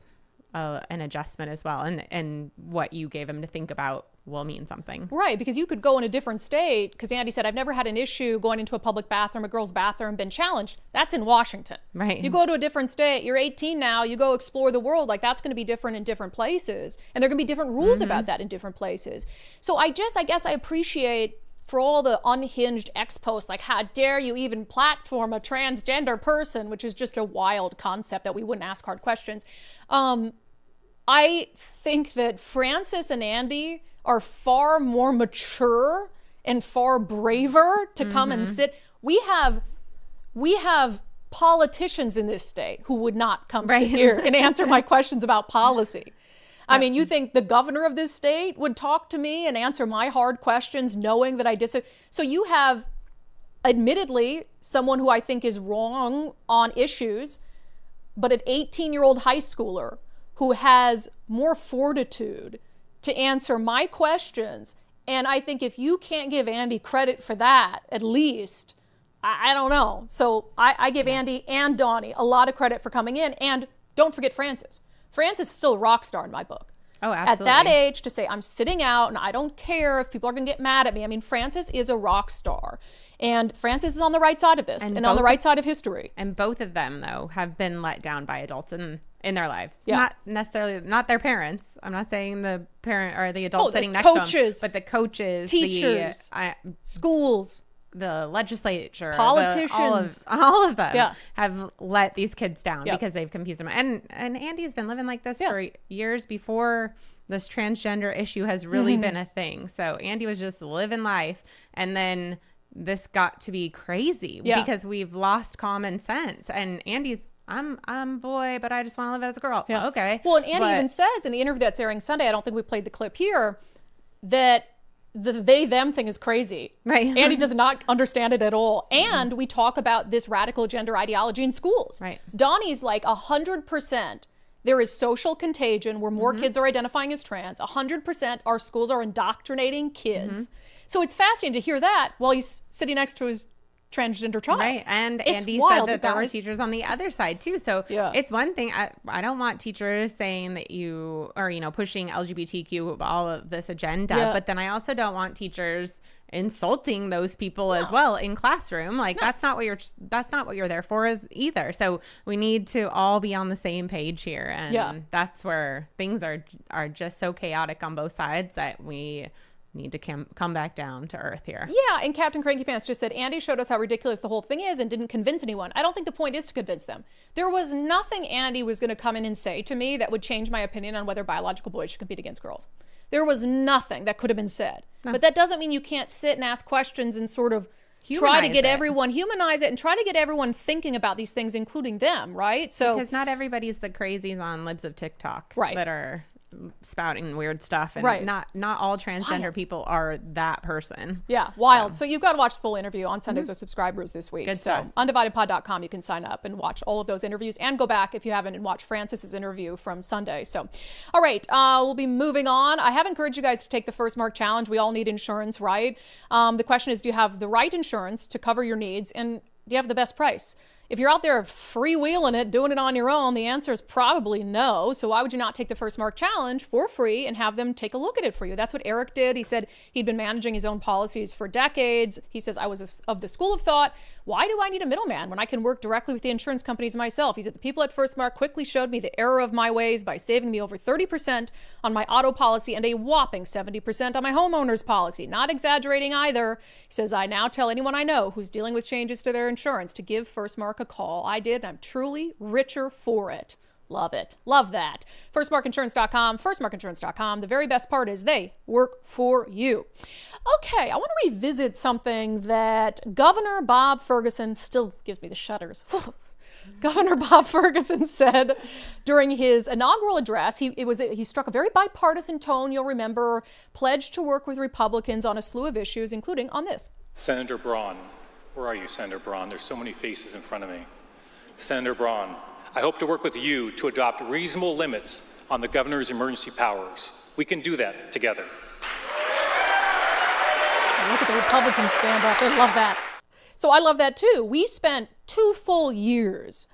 an adjustment as well. And what you gave him to think about will mean something. Right, because you could go in a different state, because Andi said, I've never had an issue going into a public bathroom, a girl's bathroom, been challenged. That's in Washington. Right. You go to a different state, you're 18 now, you go explore the world, like that's going to be different in different places. And there are going to be different rules about that in different places. So I guess I appreciate for all the unhinged ex-posts, like how dare you even platform a transgender person, which is just a wild concept that we wouldn't ask hard questions. I think that Frances and Andi are far more mature and far braver to come and sit. We have politicians in this state who would not come sit here and answer my questions about policy. I mean, you think the governor of this state would talk to me and answer my hard questions knowing that I disagree? So you have, admittedly, someone who I think is wrong on issues, but an 18-year-old high schooler who has more fortitude to answer my questions. And I think if you can't give Andi credit for that, at least, I don't know. So I give Andi and Donnie a lot of credit for coming in. And don't forget Frances. Frances is still a rock star in my book. Oh, absolutely. At that age, to say I'm sitting out and I don't care if people are going to get mad at me. I mean, Frances is a rock star. And Frances is on the right side of this and on the right side of history. And both of them, though, have been let down by adults in their lives. Yeah. Not necessarily, not their parents. I'm not saying the parent or the adult sitting next to them, but the coaches, teachers, schools, the legislature, politicians, all of them have let these kids down because they've confused them. And Andi's been living like this for years before this transgender issue has really been a thing. So Andi was just living life, and then this got to be crazy because we've lost common sense. And Andi's, I'm boy, but I just want to live as a girl. Yeah. Okay. Well, and Andi even says in the interview that's airing Sunday, I don't think we played the clip here, that the they-them thing is crazy. Right. Andi does not understand it at all. And we talk about this radical gender ideology in schools. Right. Donnie's like 100%. There is social contagion where more kids are identifying as trans. 100% our schools are indoctrinating kids. So it's fascinating to hear that while he's sitting next to his transgender child. Right. And Andi said that there were teachers on the other side too. So it's one thing. I don't want teachers saying that you are, pushing LGBTQ, all of this agenda, but then I also don't want teachers insulting those people as well in classroom. Like that's not what you're there for either. So we need to all be on the same page here. And that's where things are just so chaotic on both sides that we need to come back down to earth here. Yeah, and Captain Cranky Pants just said, Andi showed us how ridiculous the whole thing is and didn't convince anyone. I don't think the point is to convince them. There was nothing Andi was going to come in and say to me that would change my opinion on whether biological boys should compete against girls. There was nothing that could have been said. No. But that doesn't mean you can't sit and ask questions and sort of humanize humanize it and try to get everyone thinking about these things, including them, right? So because not everybody's the crazies on libs of TikTok that are spouting weird stuff, and not all transgender people are that person. Yeah, wild. So you've got to watch the full interview on Sundays with subscribers this week. Good stuff. So undividedpod.com, you can sign up and watch all of those interviews and go back if you haven't and watch Frances's interview from Sunday. So all right, we'll be moving on. I have encouraged you guys to take the First Mark Challenge. We all need insurance, right? The question is, do you have the right insurance to cover your needs, and do you have the best price? If you're out there freewheeling it, doing it on your own, the answer is probably no. So why would you not take the First Mark Challenge for free and have them take a look at it for you? That's what Eric did. He said he'd been managing his own policies for decades. He says, I was of the school of thought, why do I need a middleman when I can work directly with the insurance companies myself? He said, the people at First Mark quickly showed me the error of my ways by saving me over 30% on my auto policy and a whopping 70% on my homeowner's policy. Not exaggerating either. He says, I now tell anyone I know who's dealing with changes to their insurance to give First Mark a call. I did, and I'm truly richer for it. Love it. Love that. Firstmarkinsurance.com, firstmarkinsurance.com. The very best part is they work for you. Okay, I want to revisit something that Governor Bob Ferguson still gives me the shudders. Governor Bob Ferguson said during his inaugural address. He struck a very bipartisan tone, you'll remember, pledged to work with Republicans on a slew of issues, including on this. Senator Braun, where are you, Senator Braun? There's so many faces in front of me. Senator Braun, I hope to work with you to adopt reasonable limits on the governor's emergency powers. We can do that together. Look at the Republicans stand up. They love that. So I love that too. We spent 2 full years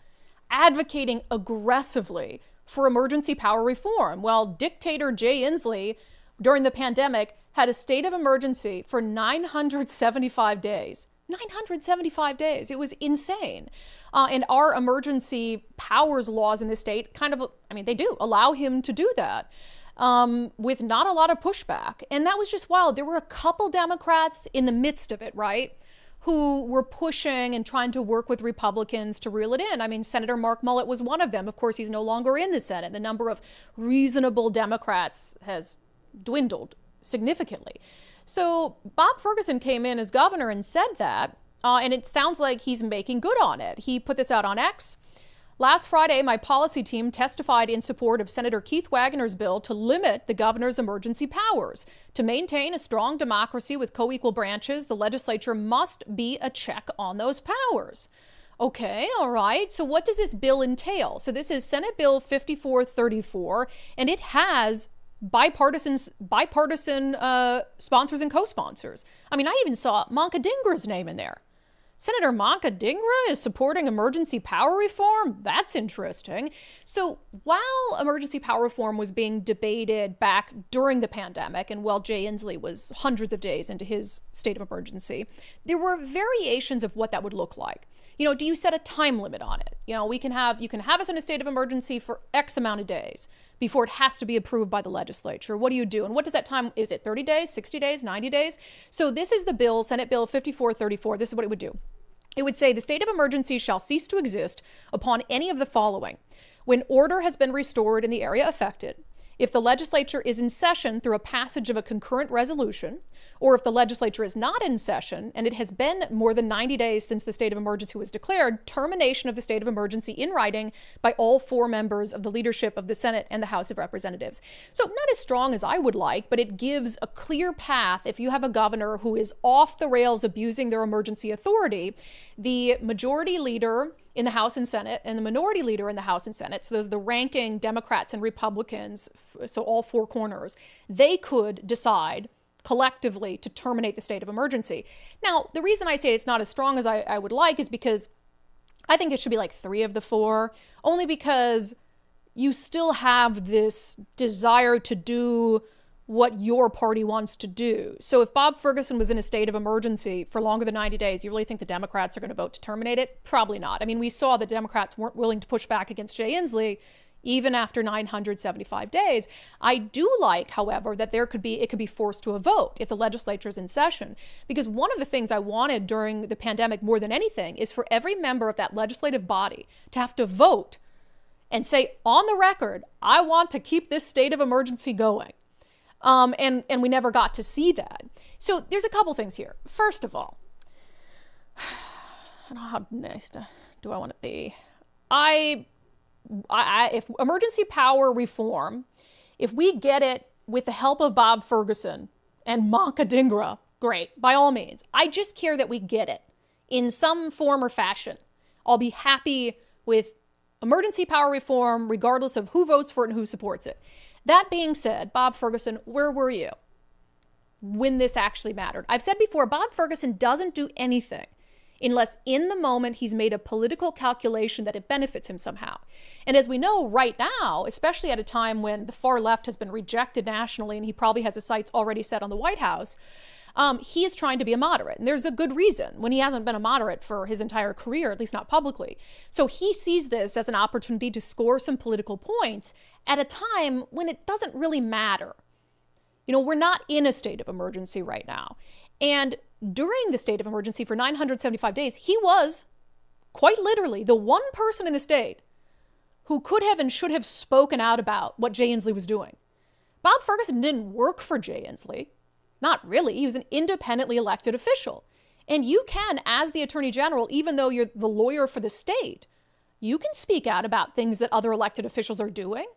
advocating aggressively for emergency power reform, while dictator Jay Inslee, during the pandemic, had a state of emergency for 975 days. 975 days. It was insane. And our emergency powers laws in this state they do allow him to do that with not a lot of pushback. And that was just wild. There were a couple Democrats in the midst of it, right, who were pushing and trying to work with Republicans to reel it in. I mean, Senator Mark Mullet was one of them. Of course, he's no longer in the Senate. The number of reasonable Democrats has dwindled significantly. So Bob Ferguson came in as governor and said that, and it sounds like he's making good on it. He put this out on X. Last Friday, my policy team testified in support of Senator Keith Wagner's bill to limit the governor's emergency powers. To maintain a strong democracy with co-equal branches, the legislature must be a check on those powers. Okay, all right. So what does this bill entail? So this is Senate Bill 5434, and it has bipartisan sponsors and co-sponsors. I mean, I even saw Manka Dingra's name in there. Senator Manka Dhingra is supporting emergency power reform? That's interesting. So while emergency power reform was being debated back during the pandemic, and while Jay Inslee was hundreds of days into his state of emergency, there were variations of what that would look like. Do you set a time limit on it? You can have us in a state of emergency for X amount of days before it has to be approved by the legislature. What do you do? And what does that time, is it 30 days, 60 days, 90 days? So this is the bill, Senate Bill 5434. This is what it would do. It would say the state of emergency shall cease to exist upon any of the following: when order has been restored in the area affected, if the legislature is in session through a passage of a concurrent resolution, or if the legislature is not in session and it has been more than 90 days since the state of emergency was declared, termination of the state of emergency in writing by all 4 members of the leadership of the Senate and the House of Representatives. So not as strong as I would like, but it gives a clear path. If you have a governor who is off the rails abusing their emergency authority, the majority leader in the House and Senate and the minority leader in the House and Senate, so those are the ranking Democrats and Republicans, so all 4 corners, they could decide collectively to terminate the state of emergency. Now, the reason I say it's not as strong as I would like is because I think it should be like 3 of the 4, only because you still have this desire to do what your party wants to do. So if Bob Ferguson was in a state of emergency for longer than 90 days, you really think the Democrats are going to vote to terminate it? Probably not. I mean, we saw the Democrats weren't willing to push back against Jay Inslee even after 975 days. I do like, however, that it could be forced to a vote if the legislature is in session. Because one of the things I wanted during the pandemic more than anything is for every member of that legislative body to have to vote and say on the record, I want to keep this state of emergency going. And we never got to see that. So there's a couple things here. First of all, I don't know how nice do I want to be. If emergency power reform, if we get it with the help of Bob Ferguson and Manka Dhingra, great, by all means. I just care that we get it in some form or fashion. I'll be happy with emergency power reform, regardless of who votes for it and who supports it. That being said, Bob Ferguson, where were you when this actually mattered? I've said before, Bob Ferguson doesn't do anything unless in the moment he's made a political calculation that it benefits him somehow. And as we know right now, especially at a time when the far left has been rejected nationally and he probably has his sights already set on the White House, he is trying to be a moderate. And there's a good reason when he hasn't been a moderate for his entire career, at least not publicly. So he sees this as an opportunity to score some political points at a time when it doesn't really matter. We're not in a state of emergency right now. And during the state of emergency for 975 days, he was quite literally the one person in the state who could have and should have spoken out about what Jay Inslee was doing. Bob Ferguson didn't work for Jay Inslee. Not really. He was an independently elected official. And you can, as the Attorney General, even though you're the lawyer for the state, you can speak out about things that other elected officials are doing.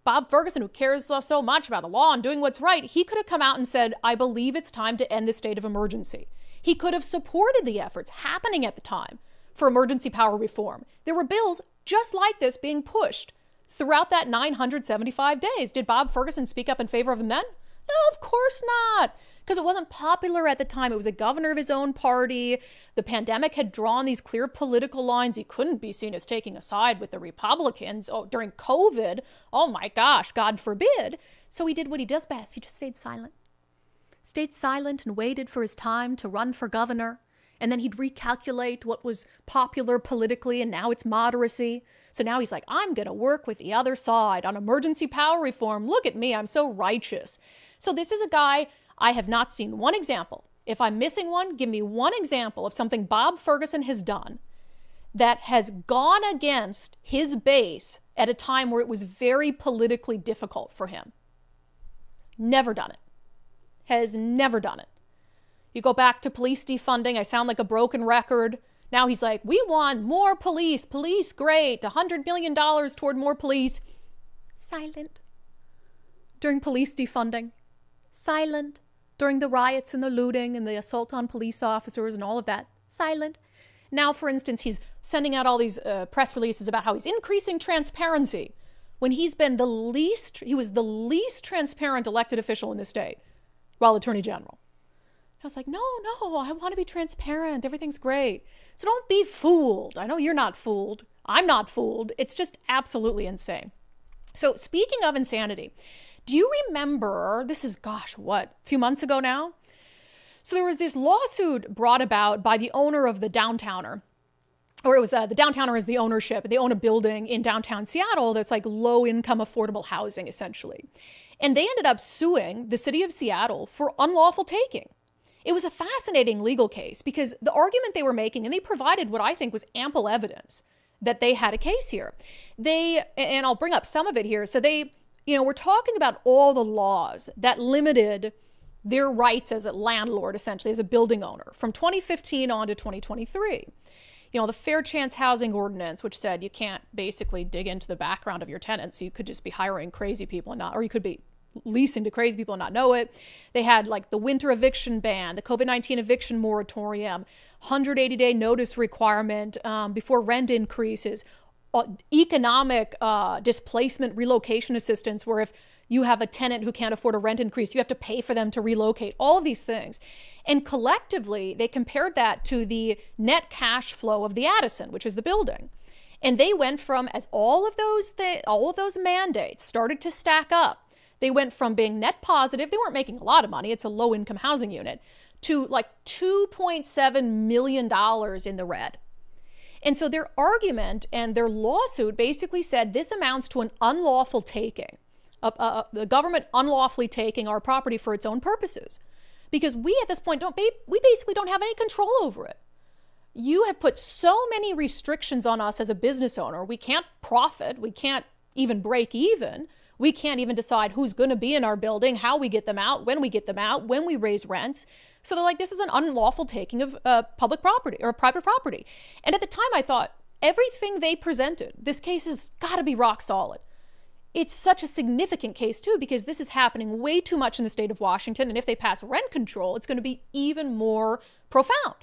Bob Ferguson, who cares so much about the law and doing what's right, he could have come out and said, I believe it's time to end the state of emergency. He could have supported the efforts happening at the time for emergency power reform. There were bills just like this being pushed throughout that 975 days. Did Bob Ferguson speak up in favor of them then? No, of course not, because it wasn't popular at the time. It was a governor of his own party. The pandemic had drawn these clear political lines. He couldn't be seen as taking a side with the Republicans during COVID. Oh my gosh, God forbid. So he did what he does best. He just stayed silent. Stayed silent and waited for his time to run for governor. And then he'd recalculate what was popular politically, and now it's moderacy. So now he's like, I'm going to work with the other side on emergency power reform. Look at me, I'm so righteous. So this is a guy, I have not seen one example. If I'm missing one, give me one example of something Bob Ferguson has done that has gone against his base at a time where it was very politically difficult for him. Never done it. Has never done it. You go back to police defunding, I sound like a broken record. Now he's like, we want more police. Police, great. $100 million toward more police. Silent. During police defunding. Silent. During the riots and the looting and the assault on police officers and all of that. Silent. Now, for instance, he's sending out all these press releases about how he's increasing transparency when he was the least transparent elected official in the state while Attorney General. I was like, no, I want to be transparent. Everything's great. So don't be fooled. I know you're not fooled. I'm not fooled. It's just absolutely insane. So speaking of insanity, do you remember, this is, a few months ago now? So there was this lawsuit brought about by the owner of the Downtowner, or it was the Downtowner has the ownership. They own a building in downtown Seattle that's like low-income affordable housing, essentially. And they ended up suing the city of Seattle for unlawful taking. It was a fascinating legal case because the argument they were making, and they provided what I think was ample evidence that they had a case here. And I'll bring up some of it here. So we're talking about all the laws that limited their rights as a landlord, essentially, as a building owner from 2015 on to 2023. The Fair Chance Housing Ordinance, which said you can't basically dig into the background of your tenants. So you could just be hiring crazy people or you could be leasing to crazy people and not know it. They had like the winter eviction ban, the COVID-19 eviction moratorium, 180-day notice requirement before rent increases, economic displacement relocation assistance, where if you have a tenant who can't afford a rent increase, you have to pay for them to relocate, all of these things. And collectively, they compared that to the net cash flow of the Addison, which is the building. And they went from, as all of those mandates started to stack up, they went from being net positive, they weren't making a lot of money, it's a low-income housing unit, to like $2.7 million in the red. And so their argument and their lawsuit basically said this amounts to an unlawful taking, the government unlawfully taking our property for its own purposes. Because we at this point we basically don't have any control over it. You have put so many restrictions on us as a business owner. We can't profit, we can't even break even. We can't even decide who's going to be in our building, how we get them out, when we raise rents. So they're like, this is an unlawful taking of public property or private property. And at the time I thought, everything they presented, this case has got to be rock solid. It's such a significant case too, because this is happening way too much in the state of Washington. And if they pass rent control, it's going to be even more profound.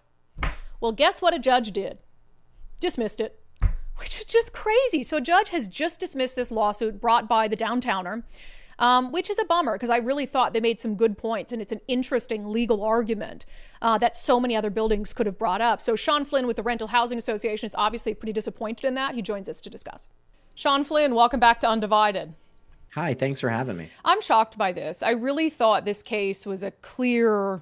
Well, guess what a judge did? Dismissed it. Which is just crazy. So a judge has just dismissed this lawsuit brought by the Downtowner, which is a bummer because I really thought they made some good points, and it's an interesting legal argument that so many other buildings could have brought up. So Sean Flynn with the Rental Housing Association is obviously pretty disappointed in that. He joins us to discuss. Sean Flynn, welcome back to Undivided. Hi, thanks for having me. I'm shocked by this. I really thought this case was a clear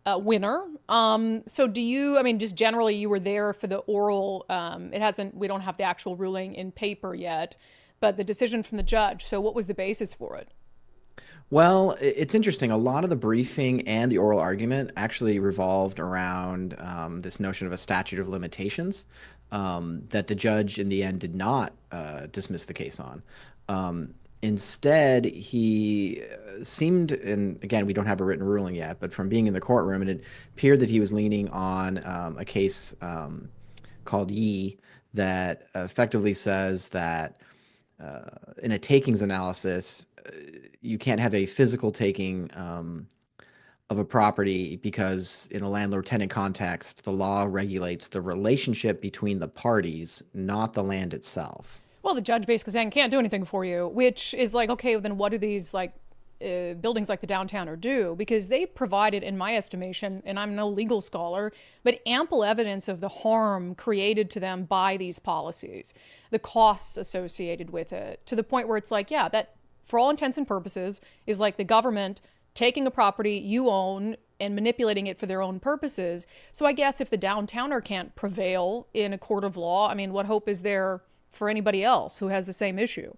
winner. So just generally you were there for the oral, we don't have the actual ruling in paper yet, but the decision from the judge. So what was the basis for it? Well, it's interesting. A lot of the briefing and the oral argument actually revolved around this notion of a statute of limitations. that the judge in the end did not dismiss the case on. Instead, he seemed, and again, we don't have a written ruling yet, but from being in the courtroom, it appeared that he was leaning on a case called Yee that effectively says that in a takings analysis, you can't have a physical taking of a property because in a landlord-tenant context, the law regulates the relationship between the parties, not the land itself. Well, the judge basically saying can't do anything for you, which is like, okay, then what do these buildings like the Downtowner do? Because they provided, in my estimation, and I'm no legal scholar, but ample evidence of the harm created to them by these policies, the costs associated with it, to the point where it's like, yeah, that for all intents and purposes is like the government taking a property you own and manipulating it for their own purposes. So I guess if the Downtowner can't prevail in a court of law, I mean, what hope is there for anybody else who has the same issue?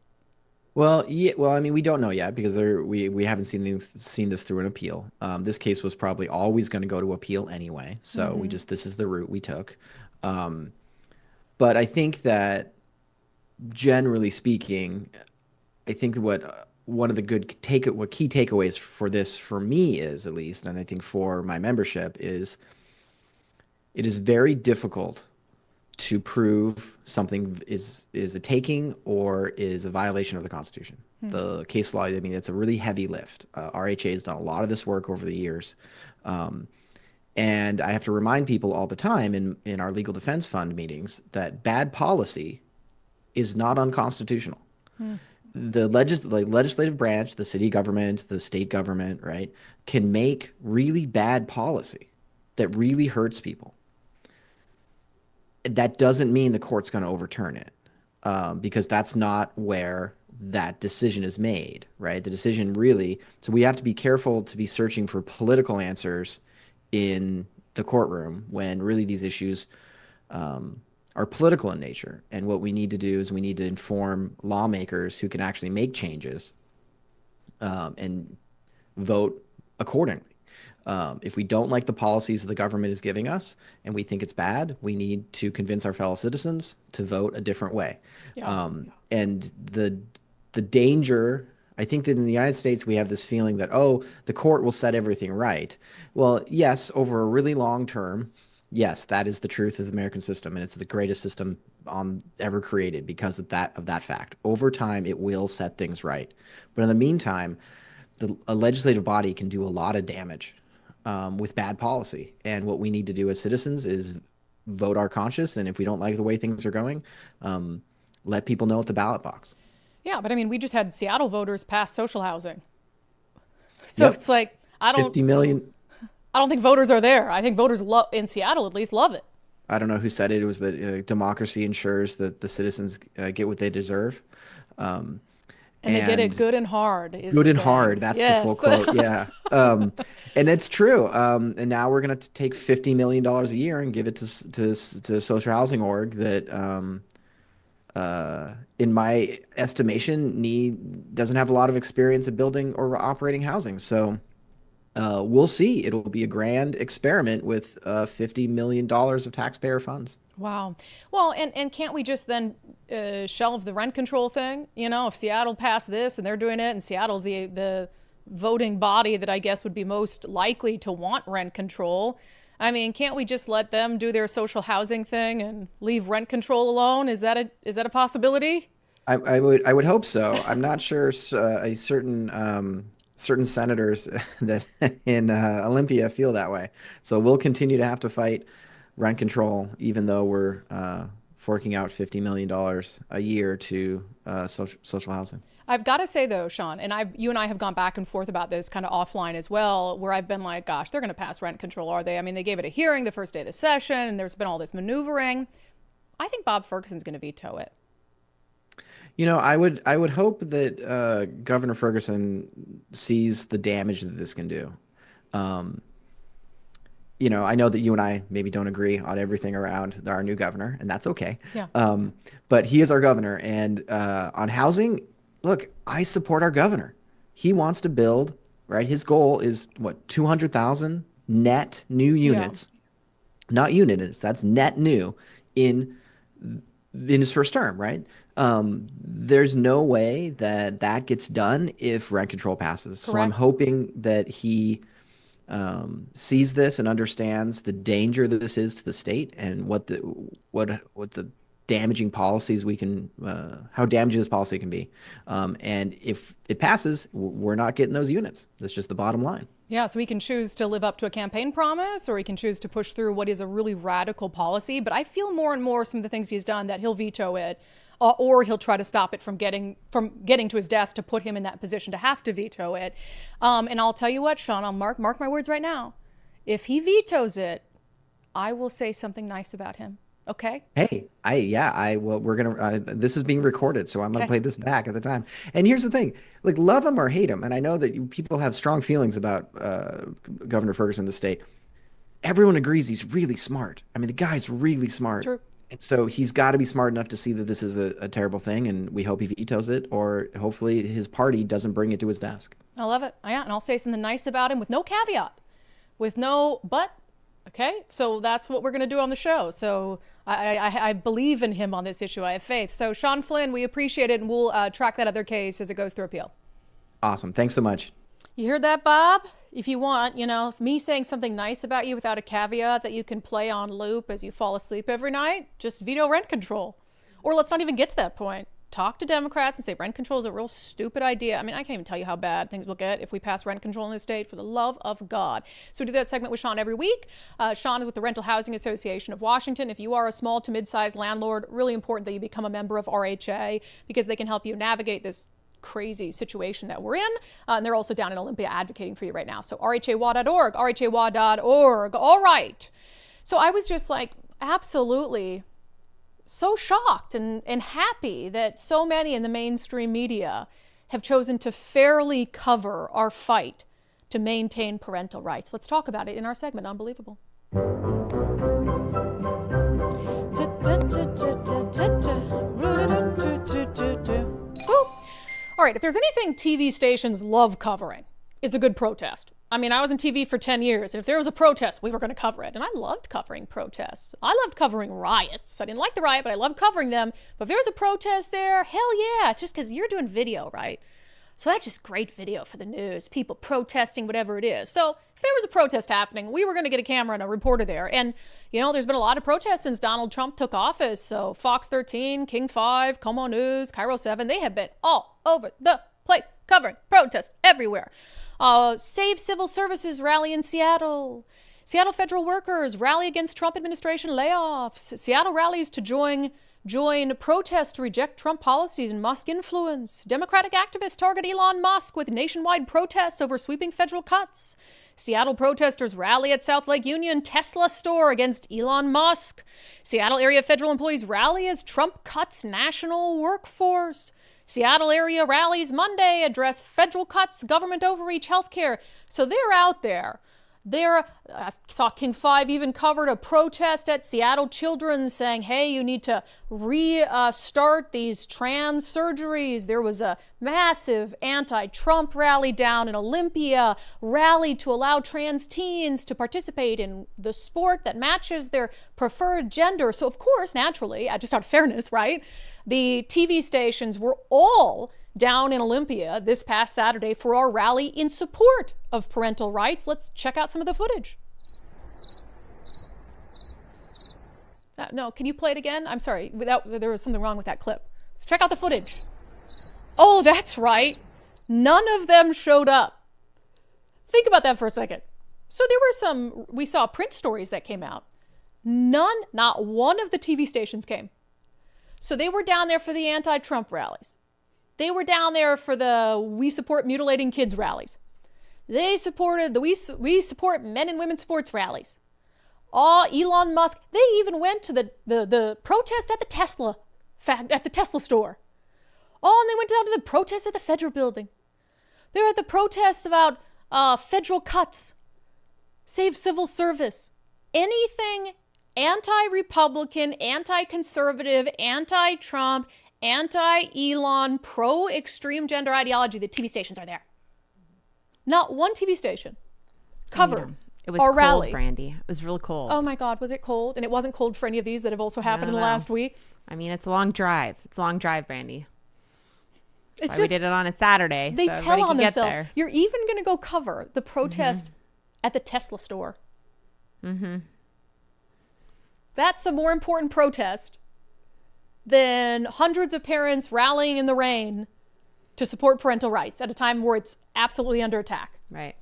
Well, yeah. Well, I mean, we don't know yet because we haven't seen this through an appeal. This case was probably always going to go to appeal anyway, so this is the route we took. But I think that generally speaking, I think what one of the key takeaways for this, for me is at least, and I think for my membership, is it is very difficult to prove something is a taking or is a violation of the Constitution. The case law, I mean, it's a really heavy lift. RHA has done a lot of this work over the years. And I have to remind people all the time in our legal defense fund meetings that bad policy is not unconstitutional. The legislative branch, the city government, the state government, right, can make really bad policy that really hurts people. That doesn't mean the court's going to overturn it, because that's not where that decision is made, right? The decision really, so we have to be careful to be searching for political answers in the courtroom when really these issues are political in nature. And what we need to do is we need to inform lawmakers who can actually make changes and vote accordingly. If we don't like the policies the government is giving us and we think it's bad, we need to convince our fellow citizens to vote a different way. And the danger, I think that in the United States, we have this feeling that, oh, the court will set everything right. Well, yes, over a really long term, yes, that is the truth of the American system, and it's the greatest system ever created because of that fact. Over time, it will set things right. But in the meantime, a legislative body can do a lot of damage with bad policy. And what we need to do as citizens is vote our conscience, and if we don't like the way things are going, let people know at the ballot box. Yeah, but I mean, we just had Seattle voters pass social housing. So It's like, 50 million. I don't think voters are there. I think voters in Seattle at least love it. I don't know who said it. It was that democracy ensures that the citizens get what they deserve. And they get it good and hard. Good and hard. That's the full quote. Yeah. And it's true. And now we're going to take $50 million a year and give it to social housing org that, in my estimation, doesn't have a lot of experience at building or operating housing. So we'll see. It'll be a grand experiment with $50 million of taxpayer funds. Wow. Well, and can't we just then shelve the rent control thing? You know, if Seattle passed this and they're doing it, and Seattle's the voting body that I guess would be most likely to want rent control. I mean, can't we just let them do their social housing thing and leave rent control alone? Is that a possibility? I would hope so. I'm not sure. Certain senators that in Olympia feel that way. So we'll continue to have to fight rent control, even though we're forking out $50 million a year to social housing. I've got to say though, Sean, and you and I have gone back and forth about this kind of offline as well, where I've been like, gosh, they're going to pass rent control, are they? I mean, they gave it a hearing the first day of the session, and there's been all this maneuvering. I think Bob Ferguson's going to veto it. You know, I would hope that Governor Ferguson sees the damage that this can do. You know, I know that you and I maybe don't agree on everything around our new governor, and that's okay. Yeah. But he is our governor, and on housing, look, I support our governor. He wants to build, right? His goal is what, 200,000 net new units, not units. That's net new in in his first term, right? There's no way that that gets done if rent control passes. So I'm Correct. hoping that he sees this and understands the danger that this is to the state and what the damaging policies we can, how damaging this policy can be. And if it passes, we're not getting those units. That's just the bottom line. Yeah, so he can choose to live up to a campaign promise, or he can choose to push through what is a really radical policy. But I feel more and more some of the things he's done that he'll veto it, or he'll try to stop it from getting to his desk to put him in that position to have to veto it. And I'll tell you what, Sean, I'll mark my words right now. If he vetoes it, I will say something nice about him. Okay. Hey, well, we're gonna. This is being recorded, so I'm gonna play this back at the time. And here's the thing: like, love him or hate him, and I know that people have strong feelings about Governor Ferguson, the state. Everyone agrees he's really smart. I mean, the guy's really smart. True. And so he's got to be smart enough to see that this is a terrible thing, and we hope he vetoes it, or hopefully his party doesn't bring it to his desk. I love it. Yeah, and I'll say something nice about him with no caveat, with no but. Okay, so that's what we're going to do on the show. So I believe in him on this issue. I have faith. So Sean Flynn, we appreciate it, and we'll track that other case as it goes through appeal. Awesome. Thanks so much. You heard that, Bob? If you want, me saying something nice about you without a caveat that you can play on loop as you fall asleep every night, just veto rent control. Or let's not even get to that point. Talk to Democrats and say rent control is a real stupid idea. I mean, I can't even tell you how bad things will get if we pass rent control in this state, for the love of God. So we do that segment with Sean every week. Sean is with the Rental Housing Association of Washington. If you are a small to mid-sized landlord, really important that you become a member of RHA, because they can help you navigate this crazy situation that we're in. And they're also down in Olympia advocating for you right now. So rhawa.org, rhawa.org. All right. So I was just like, absolutely so shocked and happy that so many in the mainstream media have chosen to fairly cover our fight to maintain parental rights. Let's talk about it in our segment, Unbelievable. All right, if there's anything TV stations love covering, it's a good protest. I mean, I was in TV for 10 years, and if there was a protest, we were going to cover it. And I loved covering protests. I loved covering riots. I didn't like the riot, but I loved covering them. But if there was a protest there, hell yeah. It's just because you're doing video, right? So that's just great video for the news, people protesting, whatever it is. So if there was a protest happening, we were going to get a camera and a reporter there. And, there's been a lot of protests since Donald Trump took office. So Fox 13, King 5, Como News, Cairo 7, they have been all over the place covering protests everywhere. Save Civil Services rally in Seattle. Seattle federal workers rally against Trump administration layoffs. Seattle rallies to join protests to reject Trump policies and Musk influence. Democratic activists target Elon Musk with nationwide protests over sweeping federal cuts. Seattle protesters rally at South Lake Union Tesla store against Elon Musk. Seattle area federal employees rally as Trump cuts national workforce. Seattle area rallies Monday address federal cuts, government overreach, healthcare. So they're out there. I saw King 5 even covered a protest at Seattle Children's saying, hey, you need to restart these trans surgeries. There was a massive anti-Trump rally down in Olympia, rally to allow trans teens to participate in the sport that matches their preferred gender. So, of course, naturally, just out of fairness, right, the TV stations were all down in Olympia this past Saturday for our rally in support of parental rights. Let's check out some of the footage. No, can you play it again? I'm sorry, there was something wrong with that clip. Let's check out the footage. Oh, that's right. None of them showed up. Think about that for a second. So there were we saw print stories that came out. Not one of the TV stations came. So they were down there for the anti-Trump rallies. They were down there for the We Support Mutilating Kids rallies. They supported the We Support Men and Women Sports rallies. Elon Musk. They even went to the protest at the Tesla store. And they went down to the protest at the Federal Building. They were at the protests about federal cuts, Save Civil Service, anything anti-Republican, anti-conservative, anti-Trump, anti-Elon, pro-extreme gender ideology. The TV stations are there. Not one TV station covered It was Our cold, rally. Brandi. It was real cold. Oh my God, was it cold? And it wasn't cold for any of these that have also happened in the No. last week. I mean, it's a long drive. It's a long drive, Brandi. It's We did it on a Saturday. They so tell everybody on could get themselves. there. You're even going to go cover the protest at the Tesla store. That's a more important protest than hundreds of parents rallying in the rain to support parental rights at a time where it's absolutely under attack. Right.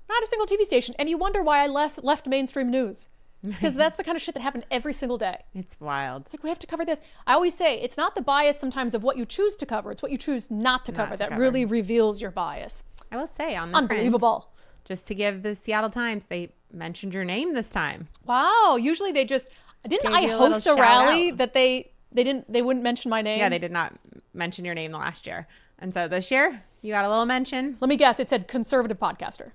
Not a single TV station. And you wonder why I left mainstream news. It's because that's the kind of shit that happened every single day. It's wild. It's like, we have to cover this. I always say it's not the bias sometimes of what you choose to cover. It's what you choose not to cover that really reveals your bias. I will say on the Unbelievable. print, just to give the Seattle Times, they mentioned your name this time. Wow. Usually they just, didn't Gave I you a host a little rally shout out. that they wouldn't mention my name? Yeah, they did not mention your name the last year. And so this year, you got a little mention. Let me guess. It said conservative podcaster.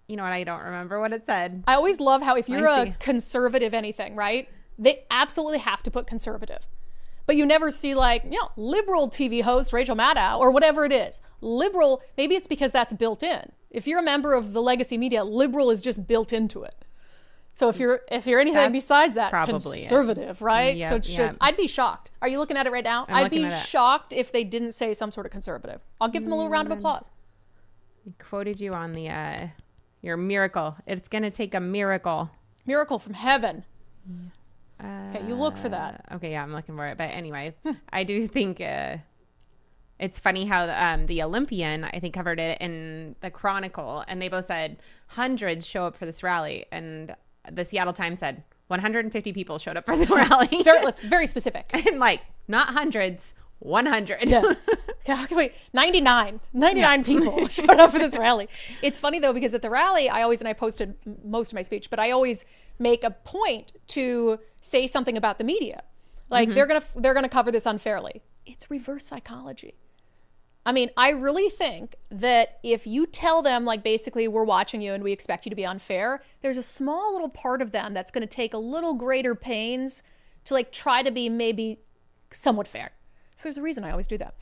You know what? I don't remember what it said. I always love how if you're I a see. conservative anything, right? They absolutely have to put conservative. But you never see like, liberal TV host Rachel Maddow or whatever it is. Liberal, maybe it's because that's built in. If you're a member of the legacy media, liberal is just built into it. So if you're anything That's besides that, probably it. conservative, right? Yep, so it's just, I'd be shocked. Are you looking at it right now? I'd be looking at it. shocked if they didn't say some sort of conservative. I'll give them a little round of applause. I quoted you on the your miracle. It's going to take a miracle. Miracle from heaven. Okay, you look for that. Okay, yeah, I'm looking for it. But anyway, I do think it's funny how the Olympian, I think, covered it in the Chronicle, and they both said hundreds show up for this rally, and the Seattle Times said 150 people showed up for the rally. It's very specific. And like, not hundreds, 100. Yes. Okay, wait, 99 people showed up for this rally. It's funny though, because at the rally, I posted most of my speech, but I always make a point to say something about the media. Like they're going to cover this unfairly. It's reverse psychology. I mean, I really think that if you tell them, like, basically, we're watching you and we expect you to be unfair, there's a small little part of them that's going to take a little greater pains to, like, try to be maybe somewhat fair. So there's a reason I always do that.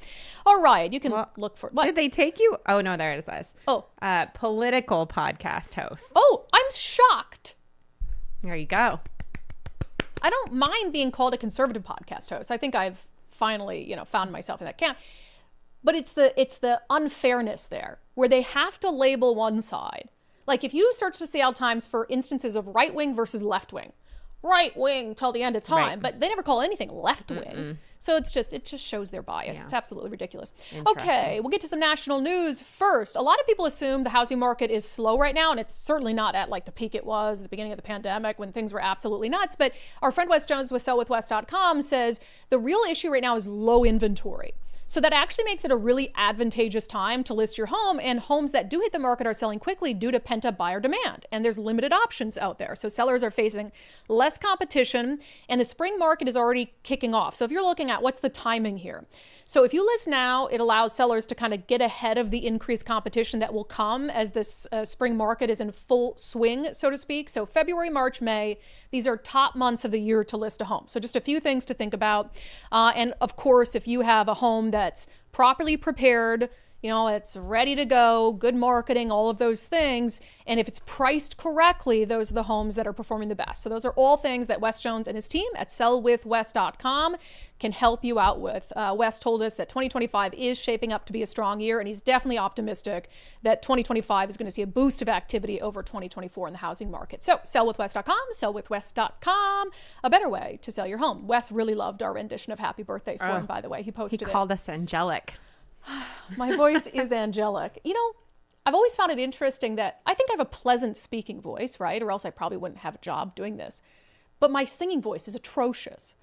All right, you can look for what? Did they take you? Oh, no, there it says. Oh. Political podcast host. Oh, I'm shocked. There you go. I don't mind being called a conservative podcast host. I think I've finally, found myself in that camp. But it's the unfairness there, where they have to label one side. Like if you search the Seattle Times for instances of right wing versus left wing till the end of time, Right. but they never call anything left wing. So it just shows their bias. Yeah. It's absolutely ridiculous. Interesting. Okay, we'll get to some national news first. A lot of people assume the housing market is slow right now, and it's certainly not at like the peak it was at the beginning of the pandemic when things were absolutely nuts. But our friend Wes Jones with sellwithwes.com says the real issue right now is low inventory. So that actually makes it a really advantageous time to list your home, and homes that do hit the market are selling quickly due to pent-up buyer demand, and there's limited options out there. So sellers are facing less competition, and the spring market is already kicking off. So if you're looking at what's the timing here? So if you list now, it allows sellers to kind of get ahead of the increased competition that will come as this spring market is in full swing, so to speak. So February, March, May, these are top months of the year to list a home. So just a few things to think about. And of course, if you have a home that's properly prepared, it's ready to go, good marketing, all of those things. And if it's priced correctly, those are the homes that are performing the best. So those are all things that Wes Jones and his team at sellwithwes.com can help you out with. Wes told us that 2025 is shaping up to be a strong year, and he's definitely optimistic that 2025 is going to see a boost of activity over 2024 in the housing market. So sellwithwes.com, sellwithwes.com, a better way to sell your home. Wes really loved our rendition of Happy Birthday for him, by the way. He posted it. He called us angelic. My voice is angelic. I've always found it interesting that I think I have a pleasant speaking voice, right? Or else I probably wouldn't have a job doing this. But my singing voice is atrocious.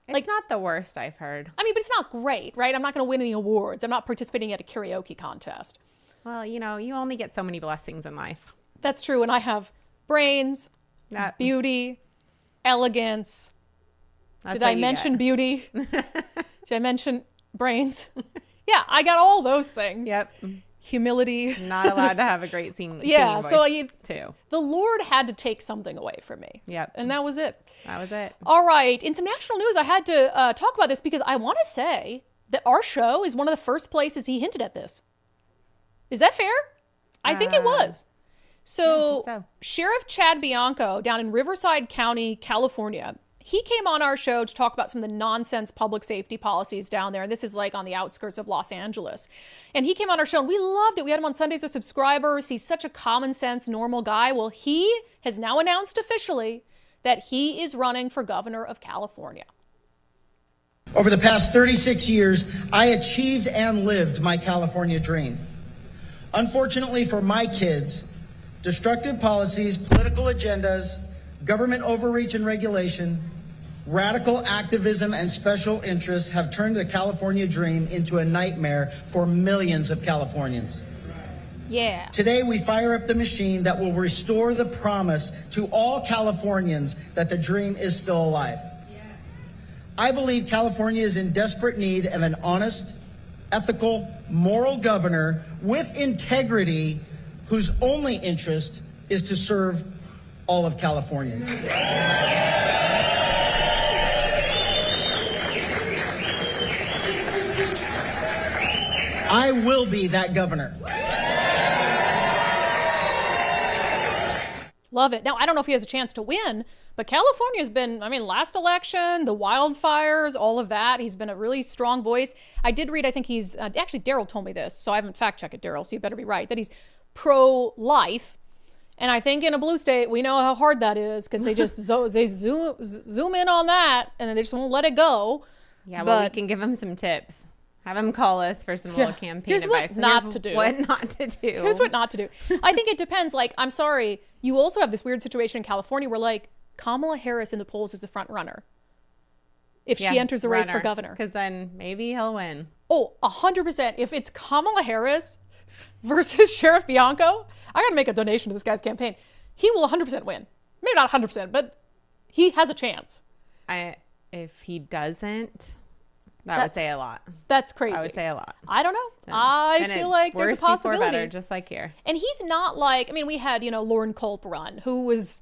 It's not the worst I've heard. I mean, but it's not great, right? I'm not going to win any awards. I'm not participating at a karaoke contest. Well, you only get so many blessings in life. That's true. And I have brains, beauty, elegance. Did I mention beauty? Did I mention brains? Yeah, I got all those things. Yep. Humility. Not allowed to have a great singing Yeah, voice so too. The Lord had to take something away from me. Yep. And that was it. That was it. All right. In some national news, I had to talk about this because I want to say that our show is one of the first places he hinted at this. Is that fair? I think it was. So Sheriff Chad Bianco down in Riverside County, California, he came on our show to talk about some of the nonsense public safety policies down there. And this is like on the outskirts of Los Angeles. And he came on our show and we loved it. We had him on Sundays with subscribers. He's such a common sense, normal guy. Well, he has now announced officially that he is running for governor of California. Over the past 36 years, I achieved and lived my California dream. Unfortunately for my kids, destructive policies, political agendas, government overreach and regulation, radical activism, and special interests have turned the California dream into a nightmare for millions of Californians. Yeah. Today, we fire up the machine that will restore the promise to all Californians that the dream is still alive. I believe California is in desperate need of an honest, ethical, moral governor with integrity whose only interest is to serve all of Californians. I will be that governor. Love it. Now, I don't know if he has a chance to win, but California's been, last election, the wildfires, all of that. He's been a really strong voice. I did read, I think he's, actually, Daryl told me this, so I haven't fact-checked it, Daryl, so you better be right, that he's pro-life. And I think in a blue state, we know how hard that is because they just they zoom in on that and then they just won't let it go. Yeah, well, we can give them some tips. Have them call us for some little campaign advice. What not to do. What not to do. Here's what not to do. I think it depends. Like, I'm sorry, you also have this weird situation in California where, like, Kamala Harris in the polls is the front runner if she enters the race for governor. Because then maybe he'll win. Oh, 100%. If it's Kamala Harris versus Sheriff Bianco, I got to make a donation to this guy's campaign. He will 100% win. Maybe not 100%, but he has a chance. If he doesn't, that would say a lot. That's crazy. I would say a lot. I don't know. I feel like there's a possibility. Better, just like here. And he's not like, we had, Lauren Culp run, who was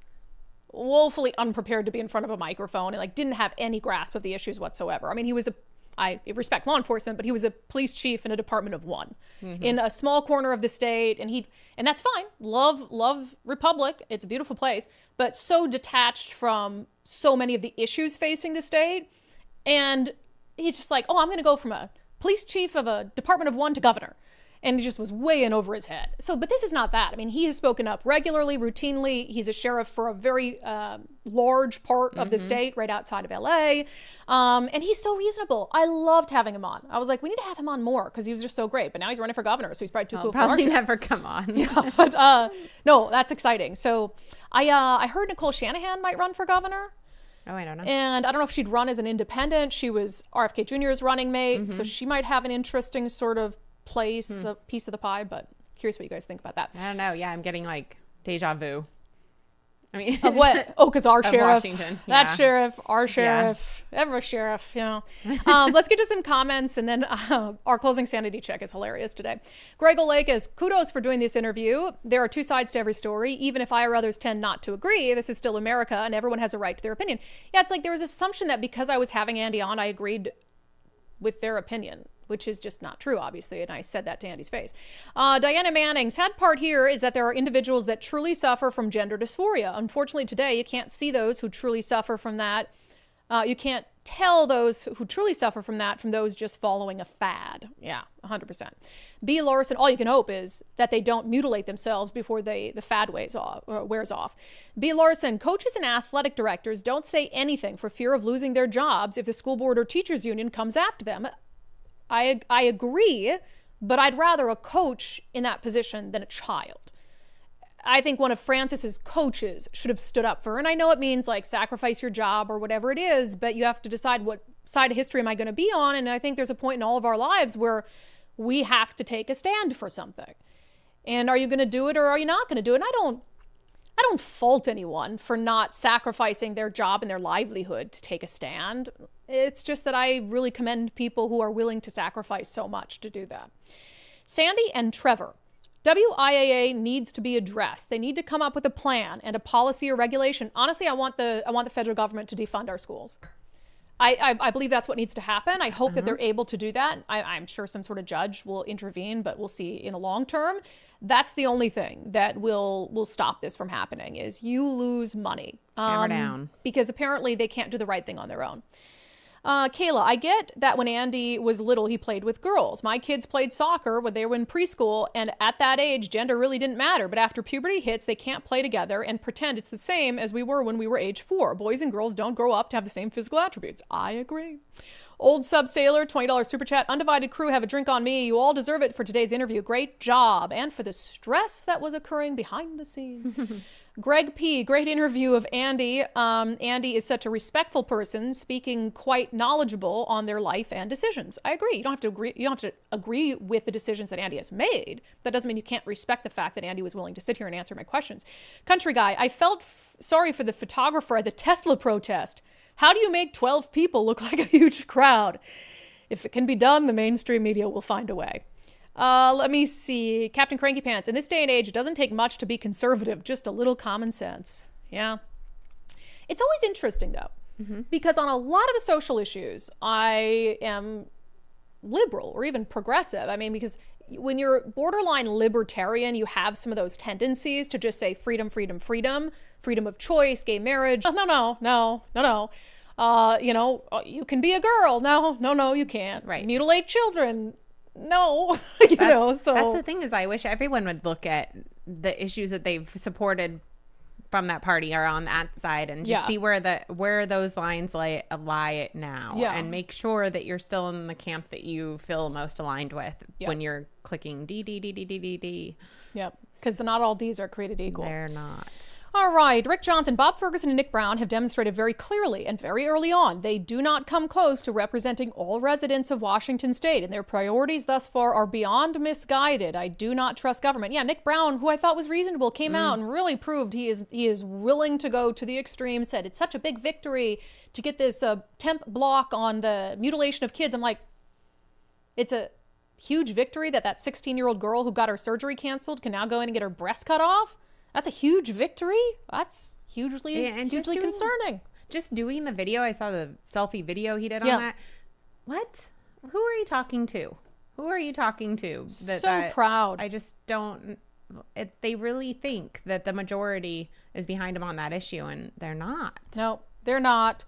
woefully unprepared to be in front of a microphone and like didn't have any grasp of the issues whatsoever. He was I respect law enforcement, but he was a police chief in a department of one in a small corner of the state. And that's fine. Love Republic. It's a beautiful place, but so detached from so many of the issues facing the state. And he's just like, I'm going to go from a police chief of a department of one to governor. And he just was way in over his head. So, but this is not that. He has spoken up regularly, routinely. He's a sheriff for a very large part of the state, right outside of LA. And he's so reasonable. I loved having him on. I was like, we need to have him on more because he was just so great. But now he's running for governor, so he's probably too cool for our show. Never come on. Yeah, but no, that's exciting. So I heard Nicole Shanahan might run for governor. Oh, I don't know. And I don't know if she'd run as an independent. She was RFK Jr.'s running mate, so she might have an interesting sort of place, a piece of the pie, but curious what you guys think about that. I don't know. Yeah, I'm getting like deja vu. Of what? Oh, because our sheriff, Washington. That sheriff, our sheriff, every sheriff, Let's get to some comments, and then our closing sanity check is hilarious today. Greg Olakis, kudos for doing this interview. There are two sides to every story. Even if I or others tend not to agree, this is still America, and everyone has a right to their opinion. Yeah, it's like there was this assumption that because I was having Andy on, I agreed with their opinion, which is just not true, obviously, and I said that to Andy's face. Diana Manning, sad part here is that there are individuals that truly suffer from gender dysphoria. Unfortunately, today, you can't see those who truly suffer from that. You can't tell those who truly suffer from that from those just following a fad. Yeah, 100%. B. Larson, all you can hope is that they don't mutilate themselves before the fad wears off. B. Larson, coaches and athletic directors don't say anything for fear of losing their jobs if the school board or teachers union comes after them. I agree, but I'd rather a coach in that position than a child. I think one of Francis's coaches should have stood up for her. And I know it means like sacrifice your job or whatever it is, but you have to decide what side of history am I going to be on. And I think there's a point in all of our lives where we have to take a stand for something. And are you going to do it or are you not going to do it? And I don't fault anyone for not sacrificing their job and their livelihood to take a stand. It's just that I really commend people who are willing to sacrifice so much to do that. Sandy and Trevor, WIAA needs to be addressed. They need to come up with a plan and a policy or regulation. Honestly, I want the federal government to defund our schools. I believe that's what needs to happen. I hope that they're able to do that. I'm sure some sort of judge will intervene, but we'll see in the long term. That's the only thing that will stop this from happening, is you lose money. Hammer down. Because apparently they can't do the right thing on their own. Kayla, I get that when Andi was little, he played with girls. My kids played soccer when they were in preschool, and at that age, gender really didn't matter. But after puberty hits, they can't play together and pretend it's the same as we were when we were age 4. Boys and girls don't grow up to have the same physical attributes. I agree. Old Sub Sailor, $20 super chat. Undivided crew, have a drink on me. You all deserve it for today's interview. Great job. And for the stress that was occurring behind the scenes. Greg P., great interview of Andi. Andi is such a respectful person, speaking quite knowledgeable on their life and decisions. I agree. You don't have to agree. You don't have to agree with the decisions that Andi has made. That doesn't mean you can't respect the fact that Andi was willing to sit here and answer my questions. Country guy, I felt sorry for the photographer at the Tesla protest. How do you make 12 people look like a huge crowd? If it can be done, the mainstream media will find a way. Let me see. Captain Cranky Pants. In this day and age, it doesn't take much to be conservative, just a little common sense. Yeah. It's always interesting, though, because on a lot of the social issues, I am liberal or even progressive. I mean, because when you're borderline libertarian, you have some of those tendencies to just say freedom, freedom, freedom, freedom of choice, gay marriage. No. You can be a girl. No, you can't. Right. Mutilate children. No, so that's the thing, is I wish everyone would look at the issues that they've supported from that party or on that side and just see where those lines lie now, and make sure that you're still in the camp that you feel most aligned with when you're clicking D. Yep, because not all Ds are created equal. They're not. All right, Rick Johnson, Bob Ferguson, and Nick Brown have demonstrated very clearly and very early on they do not come close to representing all residents of Washington state, and their priorities thus far are beyond misguided. I do not trust government. Yeah, Nick Brown, who I thought was reasonable, came out and really proved he is willing to go to the extreme, said it's such a big victory to get this temp block on the mutilation of kids. I'm like, it's a huge victory that 16-year-old girl who got her surgery canceled can now go in and get her breast cut off? That's a huge victory. That's hugely concerning. Just doing the video, I saw the selfie video he did on that. What? Who are you talking to? Who are you talking to? Proud. I just don't. They really think that the majority is behind them on that issue, and they're not. No, they're not.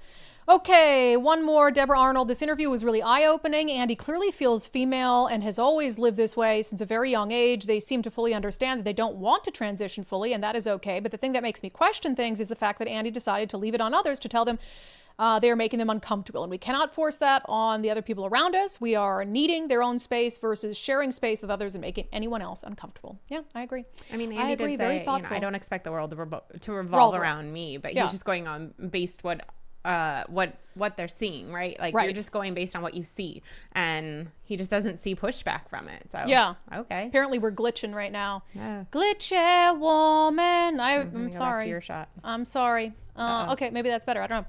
Okay, one more. Deborah Arnold. This interview was really eye-opening. Andi clearly feels female and has always lived this way since a very young age. They seem to fully understand that they don't want to transition fully, and that is okay. But the thing that makes me question things is the fact that Andi decided to leave it on others to tell them they are making them uncomfortable. And we cannot force that on the other people around us. We are needing their own space versus sharing space with others and making anyone else uncomfortable. Yeah, I agree. I mean, Andi did say, I don't expect the world to revolve around me, but he's just going on based what they're seeing, right? Like you're just going based on what you see, and he just doesn't see pushback from it. So okay. Apparently we're glitching right now. Glitchy woman. I'm sorry. Back to your shot. I'm sorry. Okay, maybe that's better. I don't know.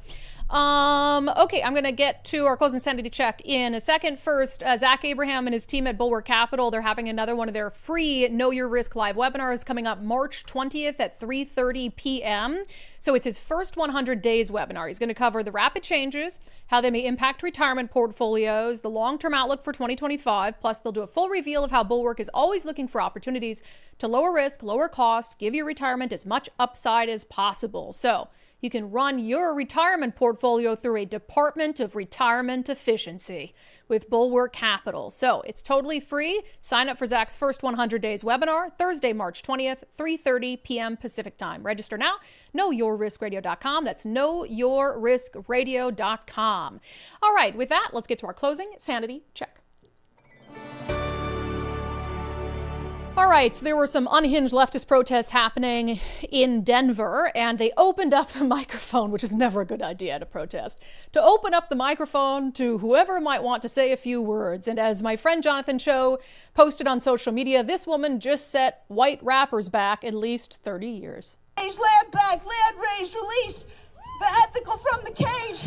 Okay, I'm going to get to our closing sanity check in a second. First, Zach Abraham and his team at Bulwark Capital, they're having another one of their free Know Your Risk live webinars coming up March 20th at 3:30 p.m. So it's his first 100 days webinar. He's going to cover the rapid changes, how they may impact retirement portfolios, the long-term outlook for 2025, plus they'll do a full reveal of how Bulwark is always looking for opportunities to lower risk, lower cost, give your retirement as much upside as possible. So you can run your retirement portfolio through a Department of Retirement Efficiency with Bulwark Capital. So it's totally free. Sign up for Zach's first 100 days webinar, Thursday, March 20th, 3:30 p.m. Pacific time. Register now, knowyourriskradio.com. That's knowyourriskradio.com. All right, with that, let's get to our closing sanity check. All right, so there were some unhinged leftist protests happening in Denver, and they opened up the microphone, which is never a good idea to protest, to open up the microphone to whoever might want to say a few words. And as my friend Jonathan Cho posted on social media, this woman just set white rappers back at least 30 years. Land back, land raised, release the ethical from the cage.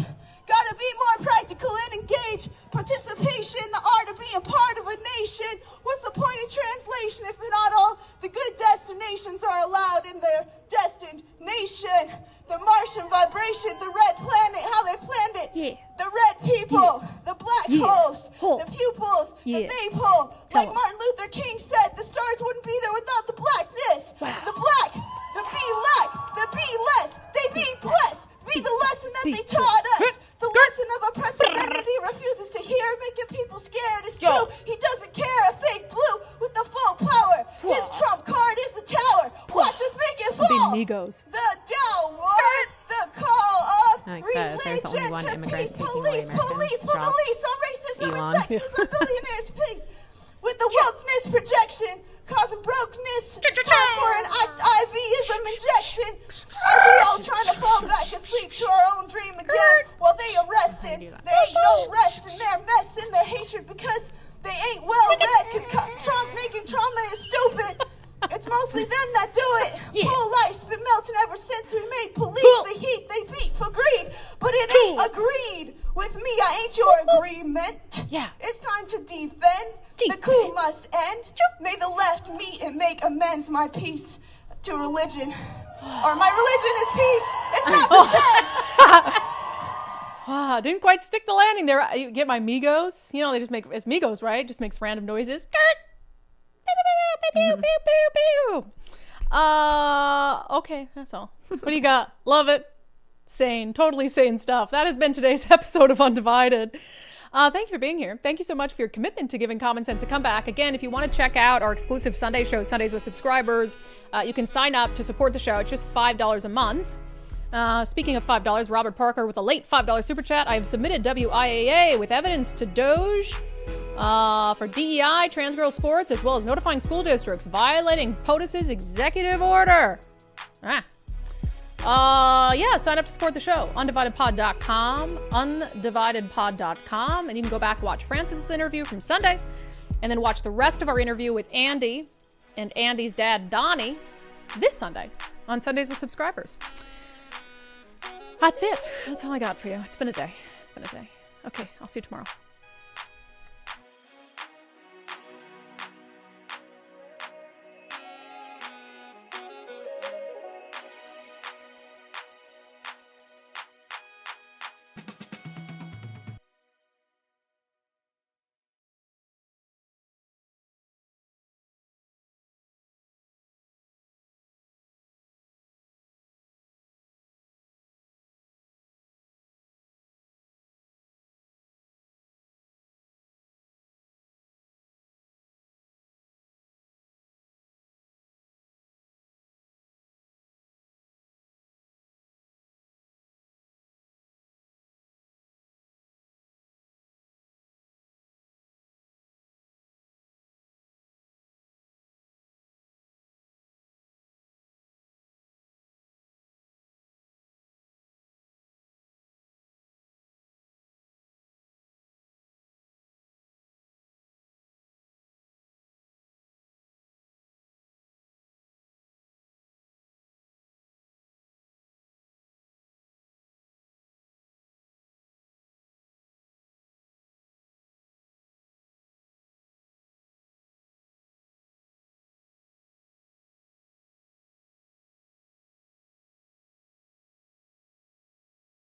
Gotta be more practical and engage. Participation, the art of being part of a nation. What's the point of translation if not all the good destinations are allowed in their destined nation? The Martian vibration, the red planet, how they planned it. Yeah. The red people, the black holes, Hole. the pupils, Yeah. the they pull. Tell Like 'em. Martin Luther King said, the stars wouldn't be there without the blackness. The black, the be lack, the be less, they be blessed. Be the lesson that they taught us. The lesson of oppressive identity refuses to hear, making people scared. It's true. He doesn't care. A fake blue with the full power. His trump card is the tower. Watch us make it fall. Be Migos. The downward, the call of Like religion there's only one to immigrant peace. taking away Police, American police, for the jobs. least on racism Elon. and sexism, billionaires, pigs. With the wokeness projection, causing brokenness. Time for an IVism injection. Are we all trying to fall back asleep to our own dream again? While they arrested, there ain't no rest in their mess and their hatred because they ain't well read. Cause making trauma is stupid. It's mostly them that do it. Full life's been melting ever since we made police the heat they beat for greed. But it ain't agreed with me. I ain't your agreement. Yeah. It's time to defend. The coup must end. May the left meet and make amends. My peace to religion. Or my religion is peace. It's not pretend. Ah, didn't quite stick the landing there. You get my Migos? You know, they just make, it's Migos, right? Just makes random noises. Okay, that's all. What do you got? Love it. Sane, totally sane stuff. That has been today's episode of Undivided. Thank you for being here. Thank you so much for your commitment to giving Common Sense a comeback. Again, if you want to check out our exclusive Sunday show, Sundays with Subscribers, you can sign up to support the show. It's just $5 a month. Speaking of $5, Robert Parker with a late $5 super chat. I have submitted WIAA with evidence to Doge for DEI, trans girl sports, as well as notifying school districts violating POTUS's executive order. Yeah, sign up to support the show. undividedpod.com, undividedpod.com, and you can go back and watch Francis's interview from Sunday, and then watch the rest of our interview with Andi and Andi's dad, Donnie, this Sunday on Sundays with Subscribers. That's it. That's all I got for you. It's been a day. Okay, I'll see you tomorrow.